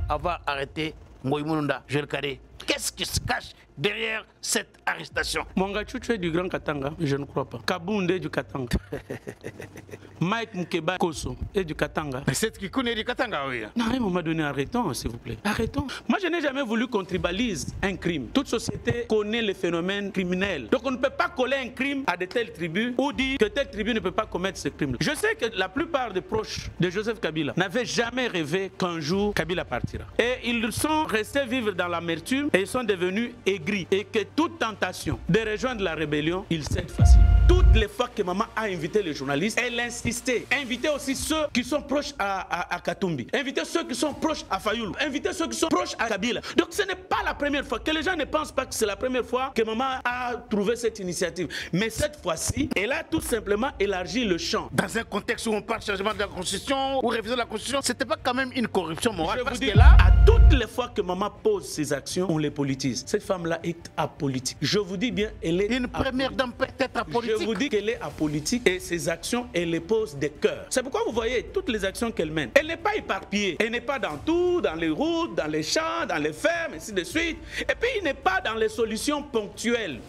avoir arrêté Moïmounda, Joël Kadé? Qu'est-ce qui se cache derrière cette arrestation? Mwangachuchu est du Grand Katanga, je ne crois pas. Kabounde est du Katanga. Mike Mukeba Koso est du Katanga. Mais c'est Kikoune est du Katanga, oui. Non, à un moment donné, arrêtons, s'il vous plaît. Arrêtons. Moi, je n'ai jamais voulu qu'on tribalise un crime. Toute société connaît les phénomènes criminels. Donc, on ne peut pas coller un crime à de telles tribus ou dire que telle tribu ne peut pas commettre ce crime. Je sais que la plupart des proches de Joseph Kabila n'avaient jamais rêvé qu'un jour Kabila partira. Et ils sont restés vivre dans l'amertume et ils sont devenus aigris. Et que toute tentation de rejoindre la rébellion, ils cèdent facilement. Toutes les fois que maman a invité les journalistes, elle insistait. Invitez aussi ceux qui sont proches à Katumbi. Invitez ceux qui sont proches à Fayoulou. Invitez ceux qui sont proches à Kabila. Donc ce n'est pas la première fois. Que les gens ne pensent pas que c'est la première fois que maman a trouvé cette initiative. Mais cette fois-ci, elle a tout simplement élargi le champ. Dans un contexte où on parle de changement de la Constitution ou révision de la Constitution, c'était pas quand même une corruption morale? Je vous dis, là, à toutes les fois que maman pose ses actions, on les politise. Cette femme-là est apolitique. Je vous dis bien, elle est une première dame peut-être apolitique. Je vous dis qu'elle est apolitique et ses actions, elle les pose des cœurs. C'est pourquoi vous voyez toutes les actions qu'elle mène. Elle n'est pas éparpillée. Elle n'est pas dans tout, dans les routes, dans les champs, dans les fermes, ainsi de suite. Et puis, il n'est pas dans les solutions ponctuelles,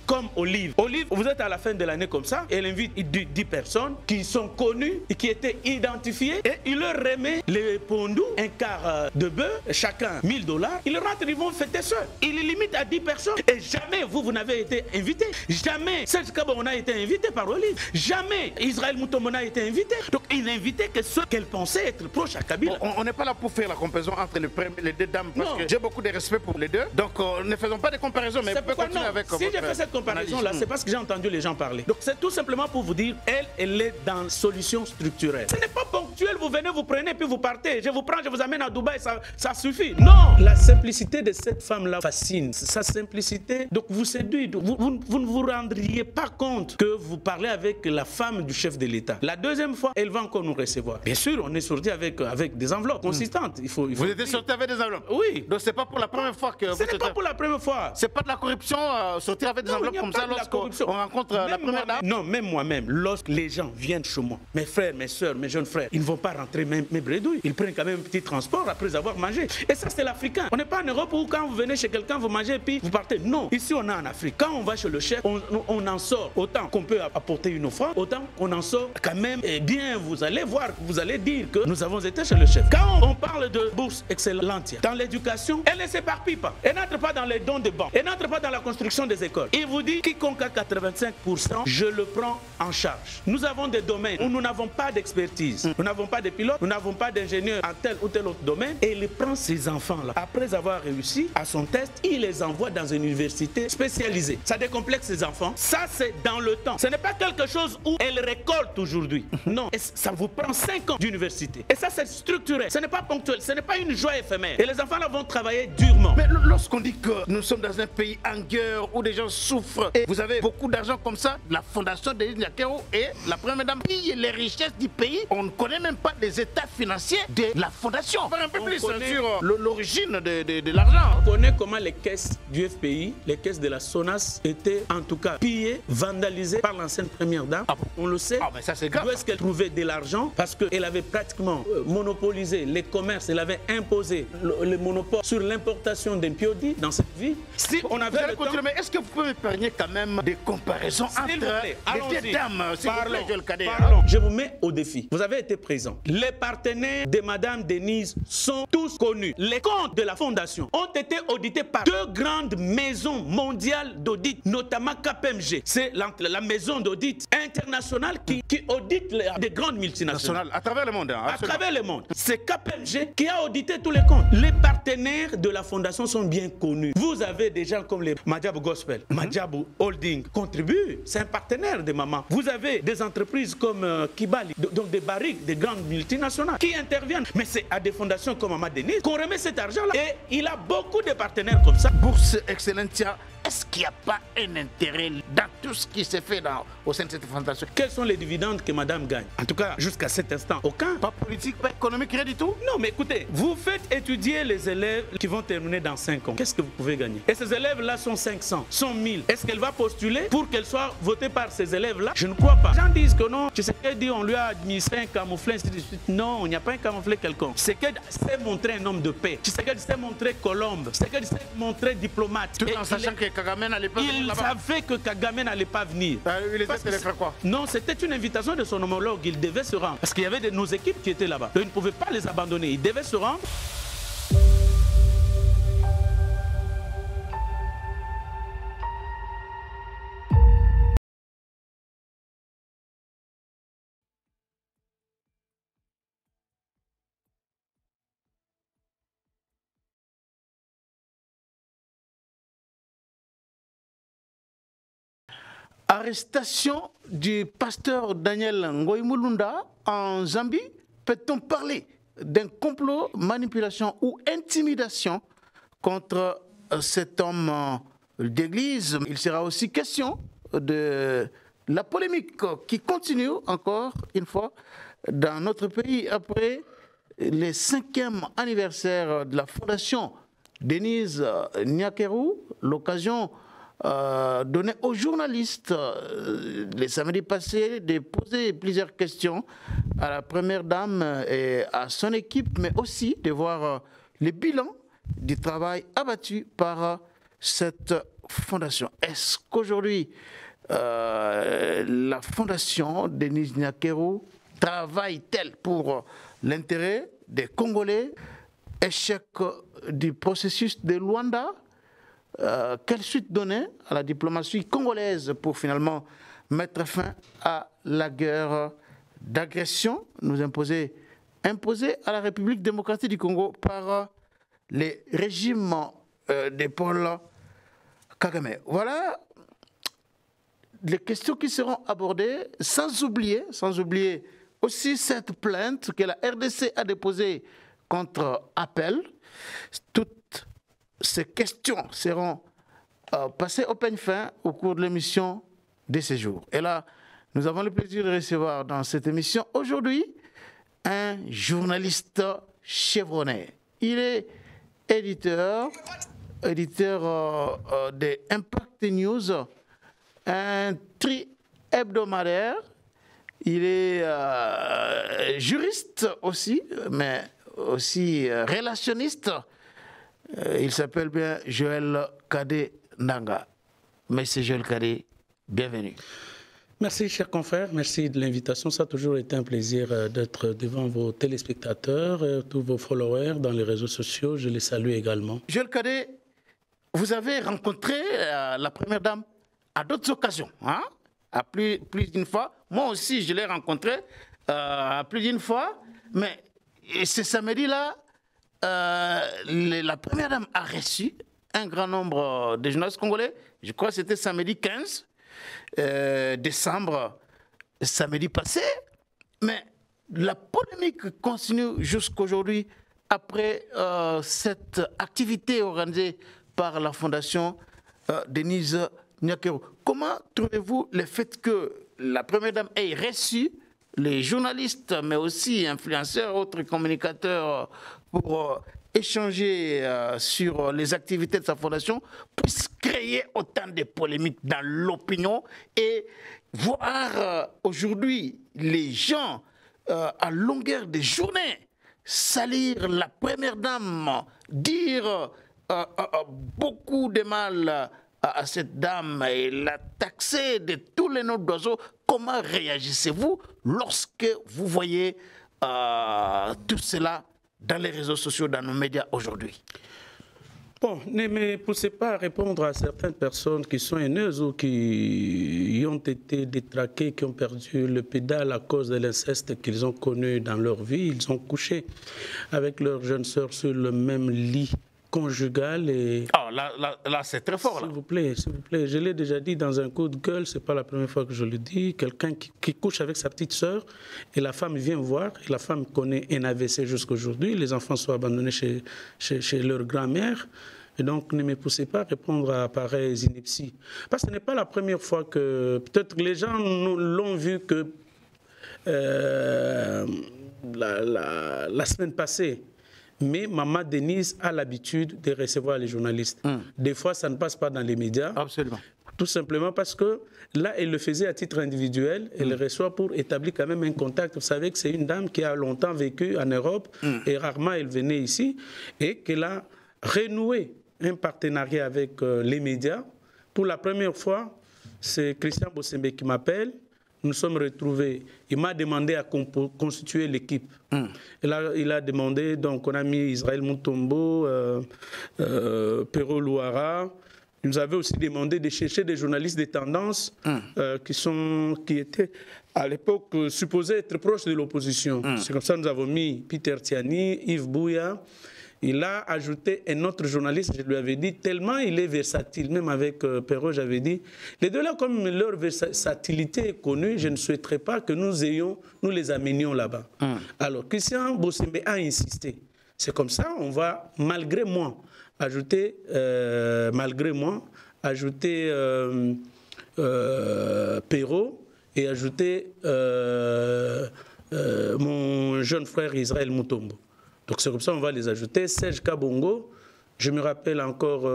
comme Olive. Olive, vous êtes à la fin de l'année comme ça, elle invite 10 personnes qui sont connues et qui étaient identifiées et il leur remet les pondous, un quart de bœuf, chacun $1000. Ils rentrent, ils vont fêter seuls. Il est limite à 10 personnes. Et jamais vous n'avez été invité. Jamais Serge Kabon a été invité par Olive. Jamais Israël Moutomona a été invité. Donc il n'invitait que ceux qu'elle pensait être proches à Kabila. On n'est pas là pour faire la comparaison entre les deux dames parce que j'ai beaucoup de respect pour les deux. Donc ne faisons pas de comparaison, mais on peut continuer avec. Si j'ai fait cette comparaison-là, c'est parce que j'ai entendu les gens parler. Donc c'est tout simplement pour vous dire, elle est dans solution structurelle. Ce n'est pas ponctuel, vous venez, vous prenez, puis vous partez. Je vous prends, je vous amène à Dubaï, ça suffit. Non, la simplicité de cette femme-là fascine. Sa simplicité, donc vous séduit. Vous ne vous rendriez pas compte que vous parlez avec la femme du chef de l'État. La deuxième fois, elle va encore nous recevoir. Bien sûr, on est sorti avec des enveloppes consistantes. Vous êtes sorti avec des enveloppes? Oui. Donc c'est pas pour la première fois que ce n'est pas pour la première fois. C'est pas de la corruption, sortir avec des enveloppes comme ça lorsqu'on rencontre la première dame? Non, même moi-même, lorsque les gens viennent chez moi, mes frères, mes soeurs, mes jeunes frères, ils ne vont pas rentrer mes bredouilles. Ils prennent quand même un petit transport après avoir mangé. Et ça, c'est l'Africain. On n'est pas en Europe où quand vous venez chez quelqu'un, vous mangez et puis vous partez. Non, ici on est en Afrique. Quand on va chez le chef, on en sort autant qu'on peut apporter une offrande, autant qu'on en sort quand même. Eh bien, vous allez voir, vous allez dire que nous avons été chez le chef. Quand on parle de bourse excellente dans l'éducation, elle ne s'éparpille pas. Elle n'entre pas dans les dons de banque. Elle n'entre pas dans la construction des écoles. Il vous dit quiconque a 85%, je le prends en charge. Nous avons des domaines où nous n'avons pas d'expertise. Nous n'avons pas de pilotes, nous n'avons pas d'ingénieurs en tel ou tel autre domaine. Et il prend ces enfants-là. Après avoir réussi à son test, il les envoie dans une université spécialisée. Ça décomplexe ces enfants. Ça, c'est dans le temps. Ce n'est pas quelque chose où elle récolte aujourd'hui. Non. Et ça vous prend 5 ans d'université. Et ça, c'est structuré. Ce n'est pas ponctuel. Ce n'est pas une joie éphémère. Et les enfants-là vont travailler durement. Mais lorsqu'on dit que nous sommes dans un pays en guerre où des gens souffrent et vous avez beaucoup d'argent comme ça, la fondation de Nyakero et la première dame pille les richesses du pays, on ne connaît même pas les états financiers de la fondation. Un peu plus sur l'origine de l'argent. On connaît comment les caisses du FPI, les caisses de la SONAS étaient en tout cas pillées, vandalisées par l'ancienne première dame. On le sait. Mais ça c'est grave. D'où est-ce qu'elle trouvait de l'argent? Parce qu'elle avait pratiquement monopolisé les commerces, elle avait imposé le monopole sur l'importation d'un piodi dans cette ville. Si on avait le temps... Mais est-ce que vous pouvez m'épargner quand même des comparaisons entre les deux dames? Parlons. Je vous mets au défi. Vous avez été présent. Les partenaires de Madame Denise sont tous connus. Les comptes de la fondation ont été audités par 2 grandes maisons mondiales d'audit, notamment KPMG. C'est la maison d'audit internationale qui audite des grandes multinationales. À travers le monde. À travers le monde. C'est KPMG qui a audité tous les comptes. Les partenaires de la fondation sont bien connus. Vous avez des gens comme les Madjabou Gospel, Madjabou Holding contribuent. C'est un partenaire de maman. Vous avez des entreprises comme Kibali, donc des barriques, des grandes multinationales qui interviennent. Mais c'est à des fondations comme Maman Denise qu'on remet cet argent-là. Et il a beaucoup de partenaires comme ça. Bourse Excellentia est-ce qu'il n'y a pas un intérêt dans tout ce qui s'est fait au sein de cette fondation? Quels sont les dividendes que madame gagne? En tout cas, jusqu'à cet instant, aucun. Pas politique, pas économique, rien du tout? Non, mais écoutez, vous faites étudier les élèves qui vont terminer dans 5 ans. Qu'est-ce que vous pouvez gagner? Et ces élèves-là sont 500, sont 1000. Est-ce qu'elle va postuler pour qu'elle soit votée par ces élèves-là? Je ne crois pas. Les gens disent que non, tu sais qu'elle dit on lui a administré un camouflet, ainsi de suite. Non, il n'y a pas un camouflet quelconque. C'est qu'elle s'est montré un homme de paix. Tu sais qu'elle s'est montré Colombe. C'est qu'elle s'est montré diplomate. Tout en sachant que Kagame n'allait pas venir là-bas. Il savait que Kagame n'allait pas venir. Il était allé faire quoi? Non, c'était une invitation de son homologue. Il devait se rendre. Parce qu'il y avait nos équipes qui étaient là-bas. Donc, il ne pouvait pas les abandonner. Il devait se rendre. Arrestation du pasteur Daniel Ngoï Mulunda en Zambie. Peut-on parler d'un complot, manipulation ou intimidation contre cet homme d'église? Il sera aussi question de la polémique qui continue encore une fois dans notre pays après le 5e anniversaire de la fondation Denise Nyakeru, l'occasion donné aux journalistes les samedis passés de poser plusieurs questions à la première dame et à son équipe, mais aussi de voir le bilan du travail abattu par cette fondation. Est-ce qu'aujourd'hui, la fondation Denise Nyakeru travaille-t-elle pour l'intérêt des Congolais? Échec du processus de Luanda? Quelle suite donner à la diplomatie congolaise pour finalement mettre fin à la guerre d'agression nous imposée à la République démocratique du Congo par les régimes de Paul Kagame? Voilà les questions qui seront abordées, sans oublier aussi cette plainte que la RDC a déposée contre Appel. Toutes ces questions seront passées au peigne fin au cours de l'émission de ces jours. Et là, nous avons le plaisir de recevoir dans cette émission aujourd'hui un journaliste chevronné. Il est éditeur de Impact News, un tri-hebdomadaire. Il est juriste aussi, mais aussi relationniste. Il s'appelle bien Joël Kadé Nanga. Monsieur Joël Kadé, bienvenue. Merci, chers confrères. Merci de l'invitation. Ça a toujours été un plaisir d'être devant vos téléspectateurs, tous vos followers dans les réseaux sociaux. Je les salue également. Joël Kadé, vous avez rencontré la première dame à d'autres occasions, hein? À plus d'une fois. Moi aussi, je l'ai rencontré à plus d'une fois. Mais ce samedi-là, la première dame a reçu un grand nombre de journalistes congolais. Je crois que c'était samedi 15 décembre, samedi passé. Mais la polémique continue jusqu'aujourd'hui après cette activité organisée par la fondation Denise Nyakeru. Comment trouvez-vous le fait que la première dame ait reçu les journalistes, mais aussi influenceurs, autres communicateurs, pour échanger sur les activités de sa fondation, puisse créer autant de polémiques dans l'opinion et voir aujourd'hui les gens à longueur de journée salir la première dame, dire beaucoup de mal à cette dame et la taxer de tous les noms d'oiseaux? Comment réagissez-vous lorsque vous voyez tout cela dans les réseaux sociaux, dans nos médias aujourd'hui? Bon, ne me poussez pas à répondre à certaines personnes qui sont haineuses ou qui ont été détraquées, qui ont perdu le pédale à cause de l'inceste qu'ils ont connu dans leur vie. Ils ont couché avec leur jeune sœur sur le même lit conjugal. Et... Oh, là c'est très fort. S'il vous plaît, je l'ai déjà dit dans un coup de gueule, c'est pas la première fois que je le dis. Quelqu'un qui couche avec sa petite sœur et la femme vient voir, et la femme connaît un AVC jusqu'aujourd'hui, les enfants sont abandonnés chez leur grand-mère. Et donc, ne me poussez pas à répondre à pareilles inepties. Parce que ce n'est pas la première fois que... Peut-être les gens l'ont vu que la semaine passée. Mais Maman Denise a l'habitude de recevoir les journalistes. Des fois, ça ne passe pas dans les médias. Absolument. Tout simplement parce que là, elle le faisait à titre individuel. Elle le reçoit pour établir quand même un contact. Vous savez que c'est une dame qui a longtemps vécu en Europe et rarement elle venait ici et qu'elle a renoué un partenariat avec les médias. Pour la première fois, c'est Christian Bossembe qui m'appelle. Nous sommes retrouvés. Il m'a demandé à constituer l'équipe. Il a demandé, donc on a mis Israël Mutombo, Perrault Louara. Il nous avait aussi demandé de chercher des journalistes de tendance qui étaient à l'époque supposés être proches de l'opposition. C'est comme ça que nous avons mis Peter Tiani, Yves Bouya. Il a ajouté un autre journaliste, je lui avais dit, tellement il est versatile, même avec Perrault, j'avais dit, les deux-là, comme leur versatilité est connue, je ne souhaiterais pas que nous les amenions là-bas. Alors, Christian Bossembe a insisté. C'est comme ça, on va, malgré moi, ajouter Perrault et ajouter mon jeune frère Israël Mutombo. Donc c'est comme ça qu'on va les ajouter. Serge Kabongo, je me rappelle encore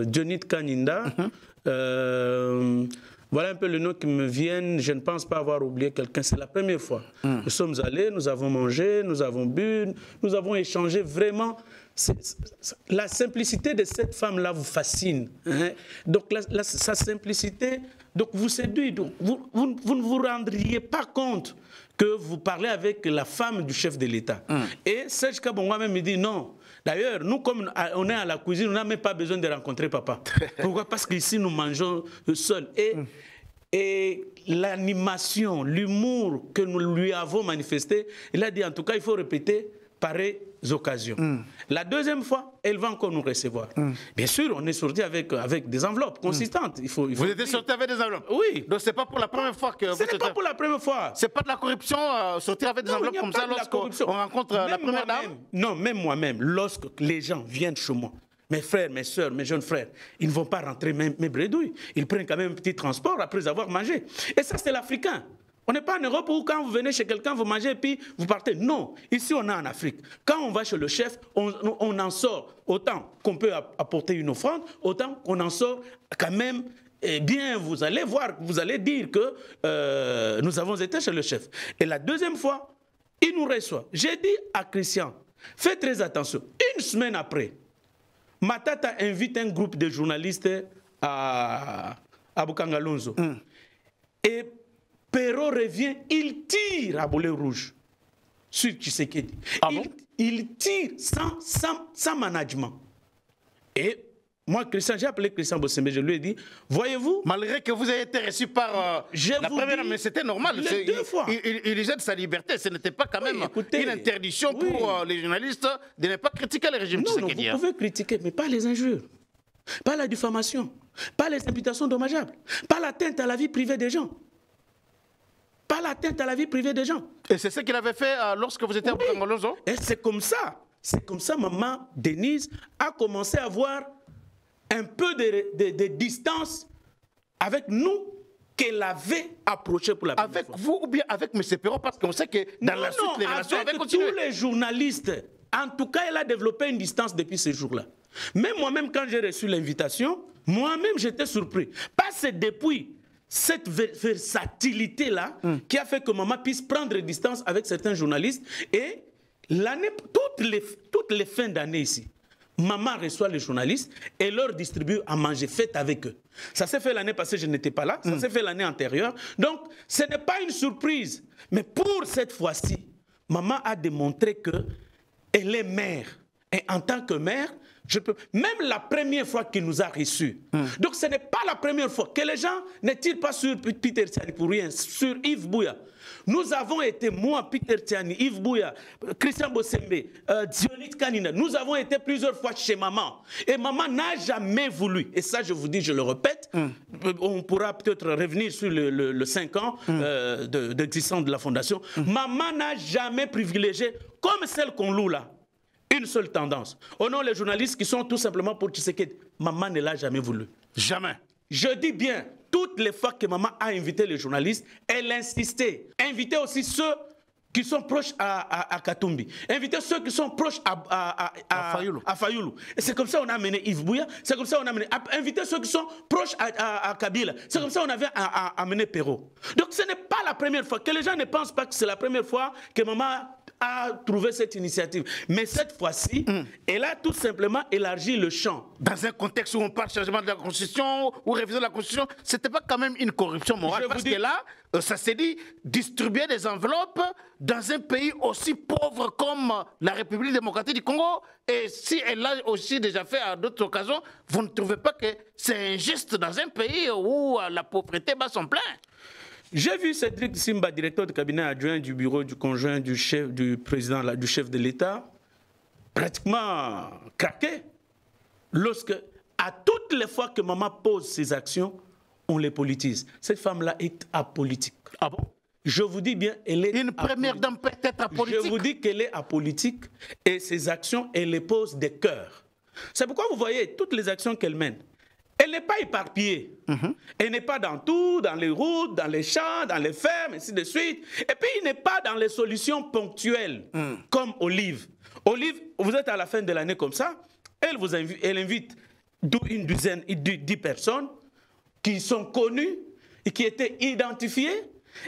Dionit Kaninda. Voilà un peu les noms qui me viennent. Je ne pense pas avoir oublié quelqu'un. C'est la première fois. Nous sommes allés, nous avons mangé, nous avons bu, nous avons échangé vraiment. La simplicité de cette femme-là vous fascine. Hein? Donc sa simplicité donc, vous séduit. Donc, vous ne vous rendriez pas compte que vous parlez avec la femme du chef de l'État. Et Serge Kabongo même me dit non. D'ailleurs, nous, comme on est à la cuisine, on n'a même pas besoin de rencontrer papa. Pourquoi? Parce qu'ici, nous mangeons seuls. Et l'animation, l'humour que nous lui avons manifesté, il a dit en tout cas, il faut répéter pareilles occasions. La deuxième fois, elle va encore nous recevoir. Bien sûr, on est sorti avec des enveloppes consistantes. Vous étiez sorti avec des enveloppes? Oui. Donc c'est pas pour la première fois que... Ce n'est pas pour la première fois. C'est pas de la corruption, sortir avec des enveloppes comme ça lorsqu'on rencontre la première dame? Non, même moi-même, lorsque les gens viennent chez moi, mes frères, mes soeurs, mes jeunes frères, ils ne vont pas rentrer mes bredouilles. Ils prennent quand même un petit transport après avoir mangé. Et ça, c'est l'Africain. On n'est pas en Europe où quand vous venez chez quelqu'un, vous mangez et puis vous partez. Non, ici on est en Afrique. Quand on va chez le chef, on en sort autant qu'on peut apporter une offrande, autant qu'on en sort quand même. Eh bien, vous allez voir, vous allez dire que nous avons été chez le chef. Et la deuxième fois, il nous reçoit. J'ai dit à Christian, fais très attention. Une semaine après, Matata invite un groupe de journalistes à Bukangalonzo. Et Perrault revient, il tire à boulet rouge sur Tshisekedi. Il tire sans management. Et moi, Christian, j'ai appelé Christian Bossembe, je lui ai dit, voyez-vous... Malgré que vous ayez été reçu par la première, mais c'était normal. Les 2 fois. Il usait de sa liberté. Ce n'était pas quand même une interdiction pour les journalistes de ne pas critiquer le régime Tshisekedi. Non, vous pouvez critiquer, mais pas les injures, pas la diffamation, pas les imputations dommageables, pas l'atteinte à la vie privée des gens. Pas l'atteinte à la vie privée des gens. Et c'est ce qu'il avait fait lorsque vous étiez à Bukangalonzo? Et c'est comme ça, Maman Denise a commencé à avoir un peu de distance avec nous qu'elle avait approché pour la première fois. Avec vous ou bien avec M. Perrault? Parce qu'on sait que dans la suite, les relations avaient continué. Tous les journalistes. En tout cas, elle a développé une distance depuis ce jour-là. Même moi-même, quand j'ai reçu l'invitation, moi-même, j'étais surpris. Parce que depuis cette versatilité-là qui a fait que maman puisse prendre distance avec certains journalistes. Et l'année, toutes les fins d'année ici, maman reçoit les journalistes et leur distribue à manger, faites avec eux. Ça s'est fait l'année passée, je n'étais pas là. Ça s'est fait l'année antérieure. Donc, ce n'est pas une surprise. Mais pour cette fois-ci, maman a démontré qu'elle est mère. Et en tant que mère, même la première fois qu'il nous a reçus. Donc ce n'est pas la première fois que les gens ne tirent pas sur Peter Tiani pour rien, sur Yves Bouya. Nous avons été, moi, Peter Tiani, Yves Bouya, Christian Bossembe, Dionit Kanina, nous avons été plusieurs fois chez maman. Et maman n'a jamais voulu, et ça je vous dis, je le répète, on pourra peut-être revenir sur le 5 ans d'existence de la fondation. Maman n'a jamais privilégié, comme celle qu'on loue là, une seule tendance. On a les journalistes qui sont tout simplement pour Tshisekedi. Maman ne l'a jamais voulu. Jamais. Je dis bien, toutes les fois que maman a invité les journalistes, elle insistait. Inviter aussi ceux qui sont proches à Katumbi. Inviter ceux qui sont proches à Fayoulou. Et c'est comme ça qu'on a amené Yves Bouya. C'est comme ça qu'on a amené. Inviter ceux qui sont proches à Kabila. C'est comme ça qu'on avait amené Perrault. Donc ce n'est pas la première fois. Que les gens ne pensent pas que c'est la première fois que maman a trouvé cette initiative. Mais cette fois-ci, elle a tout simplement élargi le champ. Dans un contexte où on parle de changement de la Constitution ou révision de la Constitution, c'était pas quand même une corruption morale. Parce que là, ça s'est dit, distribuer des enveloppes dans un pays aussi pauvre comme la République démocratique du Congo, et si elle l'a aussi déjà fait à d'autres occasions, vous ne trouvez pas que c'est injuste dans un pays où la pauvreté bat son plein? J'ai vu Cédric Simba, directeur de cabinet adjoint du bureau du conjoint du chef du président, du chef de l'État, pratiquement craquer lorsque, à toutes les fois que maman pose ses actions, on les politise. Cette femme-là est apolitique. Ah bon? Je vous dis bien, elle est une première dame peut-être apolitique. Je vous dis qu'elle est apolitique et ses actions, elle les pose des cœurs. C'est pourquoi vous voyez toutes les actions qu'elle mène. Elle n'est pas éparpillée. Elle n'est pas dans tout, dans les routes, dans les champs, dans les fermes, ainsi de suite. Et puis, il n'est pas dans les solutions ponctuelles, comme Olive. Olive, vous êtes à la fin de l'année comme ça, elle invite une dizaine, 10 personnes qui sont connues et qui étaient identifiées,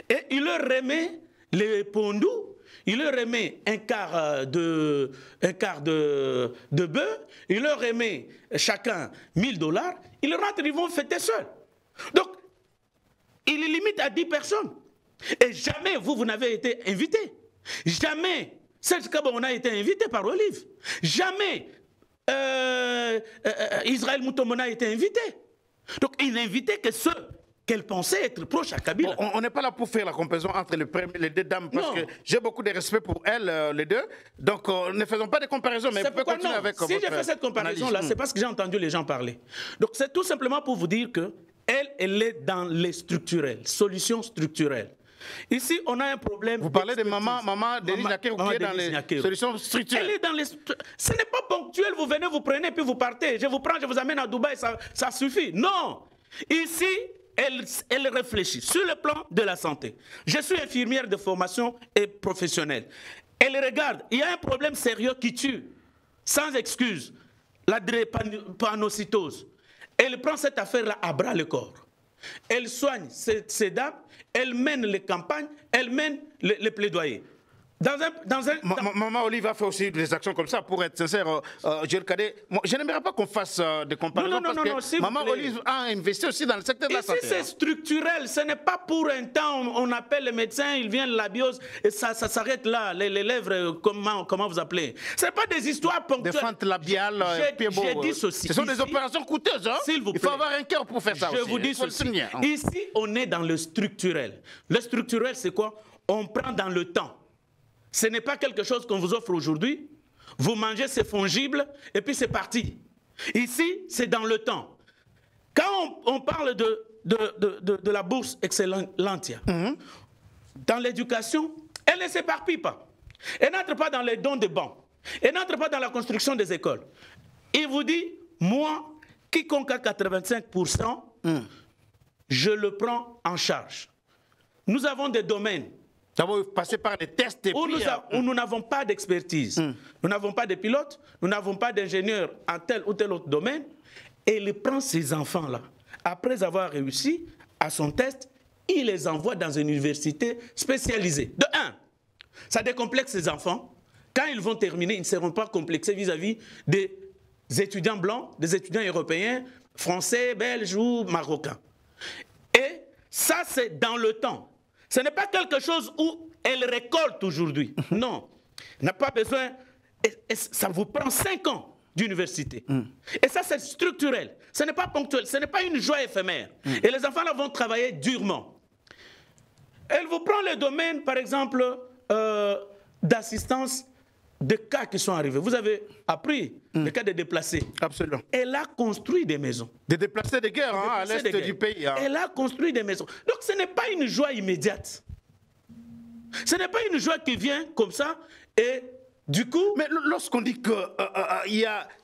et il leur remet les pondous, il leur remet un quart de bœuf, il leur remet chacun $1000, ils rentrent, ils vont fêter seuls. Donc, il est limite à 10 personnes. Et jamais vous n'avez été invité. Jamais Serge Kabon a été invité par Olive. Jamais Israël Moutomona a été invité. Donc, il n'invitait que ceux qu'elle pensait être proche à Kabila. Bon, on n'est pas là pour faire la comparaison entre les deux dames, parce que j'ai beaucoup de respect pour elles, les deux. Donc, ne faisons pas de comparaison, mais vous pouvez continuer avec si j'ai fait cette comparaison-là, c'est parce que j'ai entendu les gens parler. Donc, c'est tout simplement pour vous dire que elle est dans les structurels, solutions structurelles. Ici, on a un problème. Vous parlez de maman Denis Nyakeru qui est dans les solutions structurelles. Elle est dans les. Ce n'est pas ponctuel, vous venez, vous prenez, puis vous partez. Je vous prends, je vous amène à Dubaï, ça suffit. Non. Ici, elle réfléchit sur le plan de la santé. Je suis infirmière de formation et professionnelle. Elle regarde, il y a un problème sérieux qui tue, sans excuse, la drépanocytose. Elle prend cette affaire-là à bras le corps. Elle soigne ces dames, elle mène les campagnes, elle mène les plaidoyers. Maman Olive a fait aussi des actions comme ça, pour être sincère, je n'aimerais pas qu'on fasse des comparaisons, parce que Maman Olive a investi aussi dans le secteur de la santé. C'est structurel, ce n'est pas pour un temps, on appelle les médecins, ils viennent la biose, et ça s'arrête là, les lèvres, comment vous appelez? Ce n'est pas des histoires ponctuelles. Des fentes labiales, j'ai dit ceci. Ce sont des opérations coûteuses, hein? S'il vous plaît. Il faut avoir un cœur pour faire ça aussi. Je vous dis ceci. Ici, on est dans le structurel. Le structurel, c'est quoi? On prend dans le temps. Ce n'est pas quelque chose qu'on vous offre aujourd'hui. Vous mangez, c'est fongible, et puis c'est parti. Ici, c'est dans le temps. Quand on parle de la bourse Excellentia, dans l'éducation, elle ne s'éparpille pas. Elle n'entre pas dans les dons de banques. Elle n'entre pas dans la construction des écoles. Il vous dit, moi, quiconque a 85%, je le prends en charge. Nous avons des domaines. Ça va passer par des tests et où nous n'avons pas d'expertise. Nous n'avons pas de pilotes, nous n'avons pas d'ingénieurs en tel ou tel autre domaine. Et il prend ces enfants-là. Après avoir réussi à son test, il les envoie dans une université spécialisée. De un, ça décomplexe ces enfants. Quand ils vont terminer, ils ne seront pas complexés vis-à-vis des étudiants blancs, des étudiants européens, français, belges ou marocains. Et ça, c'est dans le temps. Ce n'est pas quelque chose où elle récolte aujourd'hui. Non. Elle n'a pas besoin. Et ça vous prend 5 ans d'université. Et ça, c'est structurel. Ce n'est pas ponctuel. Ce n'est pas une joie éphémère. Et les enfants là vont travailler durement. Elle vous prend le domaine, par exemple, d'assistance de cas qui sont arrivés. Vous avez appris les cas de déplacés. Absolument. Elle a construit des maisons. Des déplacés de guerre à l'est du pays. Hein. Elle a construit des maisons. Donc ce n'est pas une joie immédiate. Ce n'est pas une joie qui vient comme ça et du coup... Mais lorsqu'on dit que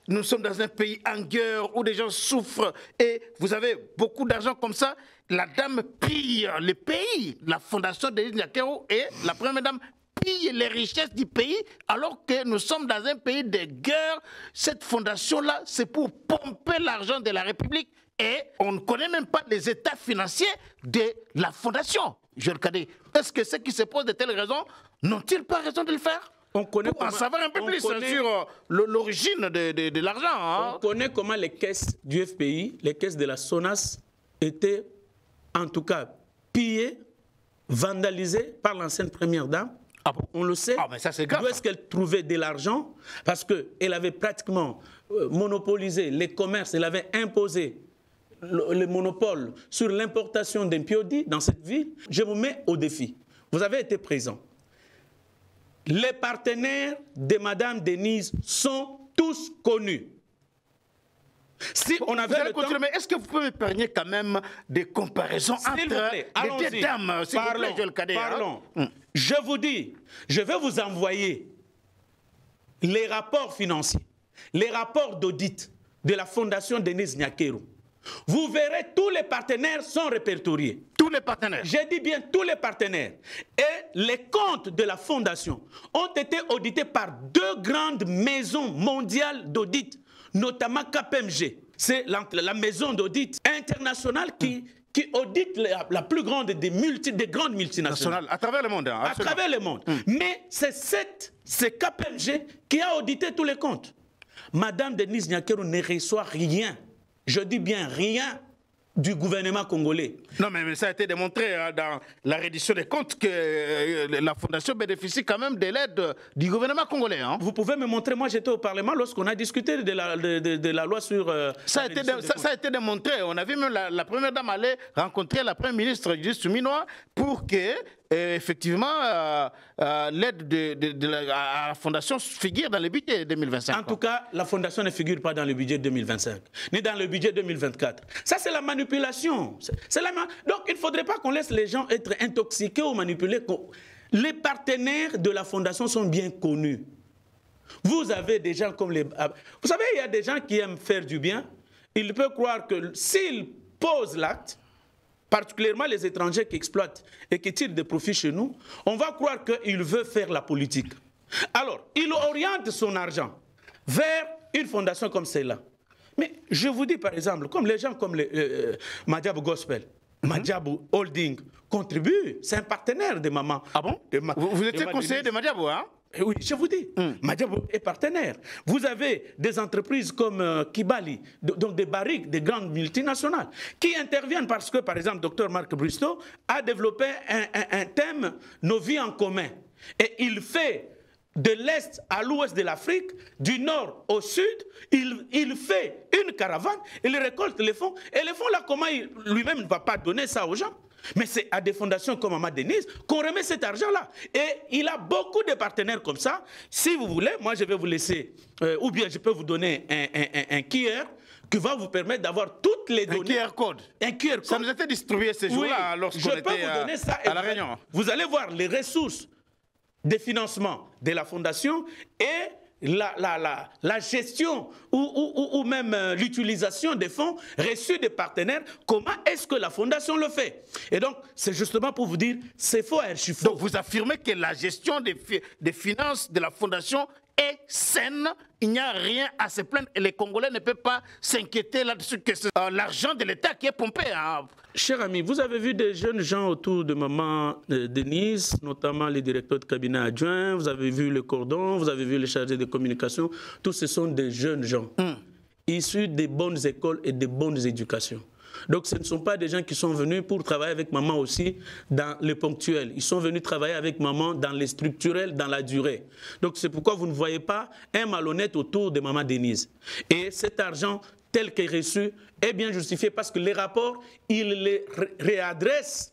nous sommes dans un pays en guerre où des gens souffrent et vous avez beaucoup d'argent comme ça, la dame pille le pays. La fondation Denis Nyakero et la première dame pille les richesses du pays alors que nous sommes dans un pays de guerre. Cette fondation-là, c'est pour pomper l'argent de la République et on ne connaît même pas les états financiers de la fondation. Joël Kadé, est-ce que ceux qui se posent de telles raisons n'ont-ils pas raison de le faire? On connaît pour en savoir un peu plus sur l'origine de l'argent. Hein. On connaît comment les caisses du FPI, les caisses de la SONAS étaient en tout cas pillées, vandalisées par l'ancienne première dame. Ah bon? On le sait. Ah, mais ça, c'est grave. D'où est-ce qu'elle trouvait de l'argent? Parce qu'elle avait pratiquement monopolisé les commerces, elle avait imposé le monopole sur l'importation d'un piodi dans cette ville. Je vous mets au défi. Vous avez été présent. Les partenaires de Mme Denise sont tous connus. Si on avait le temps... Mais est-ce que vous pouvez m'épargner quand même des comparaisons entre les deux dames? S'il vous plaît, Joël Kadé. Parlons. Je vous dis, je vais vous envoyer les rapports financiers, les rapports d'audit de la Fondation Denise Nyakero. Vous verrez, tous les partenaires sont répertoriés. Tous les partenaires. J'ai dit bien tous les partenaires. Et les comptes de la Fondation ont été audités par deux grandes maisons mondiales d'audit, notamment KPMG. C'est la maison d'audit internationale qui audite la plus grande des grandes multinationales. À travers le monde. Hein, à travers le monde. Mais c'est KPMG qui a audité tous les comptes. Madame Denise Nyakero ne reçoit rien. Je dis bien rien du gouvernement congolais. Non, mais ça a été démontré dans la reddition des comptes que la Fondation bénéficie quand même de l'aide du gouvernement congolais. Hein. Vous pouvez me montrer, moi j'étais au Parlement lorsqu'on a discuté de la loi sur... Ça a été démontré. On a vu même la première dame aller rencontrer la première ministre Judith Suminwa pour que... effectivement, l'aide à la fondation figure dans le budget 2025. En tout cas, la fondation ne figure pas dans le budget 2025, ni dans le budget 2024. Ça, c'est la manipulation. Donc, il ne faudrait pas qu'on laisse les gens être intoxiqués ou manipulés. Les partenaires de la fondation sont bien connus. Vous avez des gens comme les... Vous savez, il y a des gens qui aiment faire du bien. Ils peuvent croire que s'ils posent l'acte, particulièrement les étrangers qui exploitent et qui tirent des profits chez nous, on va croire qu'il veut faire la politique. Alors, il oriente son argent vers une fondation comme celle-là. Mais je vous dis par exemple, comme les gens comme Madiabou Gospel, Madiabou Holding contribuent, c'est un partenaire de maman. Ah bon? Vous étiez conseiller de Madiabou, hein? Oui, je vous dis, Madiabou est partenaire. Vous avez des entreprises comme Kibali, donc des barriques, des grandes multinationales, qui interviennent parce que, par exemple, Dr Marc Bristow a développé un thème, nos vies en commun. Et il fait de l'Est à l'Ouest de l'Afrique, du Nord au Sud, il fait une caravane, il récolte les fonds. Et les fonds là, comment lui-même ne va pas donner ça aux gens? Mais c'est à des fondations comme Maman Denise qu'on remet cet argent-là. Et il a beaucoup de partenaires comme ça. Si vous voulez, moi je vais vous laisser, ou bien je peux vous donner un QR qui va vous permettre d'avoir toutes les données. Un QR code. Un QR code. Ça nous a été distribué ces jours-là lorsqu'on était à La Réunion. Vous allez voir les ressources de financement de la fondation et la gestion ou même l'utilisation des fonds reçus des partenaires, comment est-ce que la fondation le fait? Et donc, c'est justement pour vous dire, c'est faux, archi-faux. Donc, vous affirmez que la gestion des finances de la fondation est saine, il n'y a rien à se plaindre et les Congolais ne peuvent pas s'inquiéter là-dessus que c'est l'argent de l'État qui est pompé. Hein. Cher ami, vous avez vu des jeunes gens autour de Maman Denise, notamment les directeurs de cabinet adjoints, vous avez vu le cordon, vous avez vu les chargés de communication, tous ce sont des jeunes gens issus des bonnes écoles et des bonnes éducations. Donc ce ne sont pas des gens qui sont venus pour travailler avec maman aussi dans le ponctuel. Ils sont venus travailler avec maman dans les structurels, dans la durée. Donc c'est pourquoi vous ne voyez pas un malhonnête autour de Maman Denise. Et cet argent tel qu'il est reçu est bien justifié parce que les rapports, ils les réadressent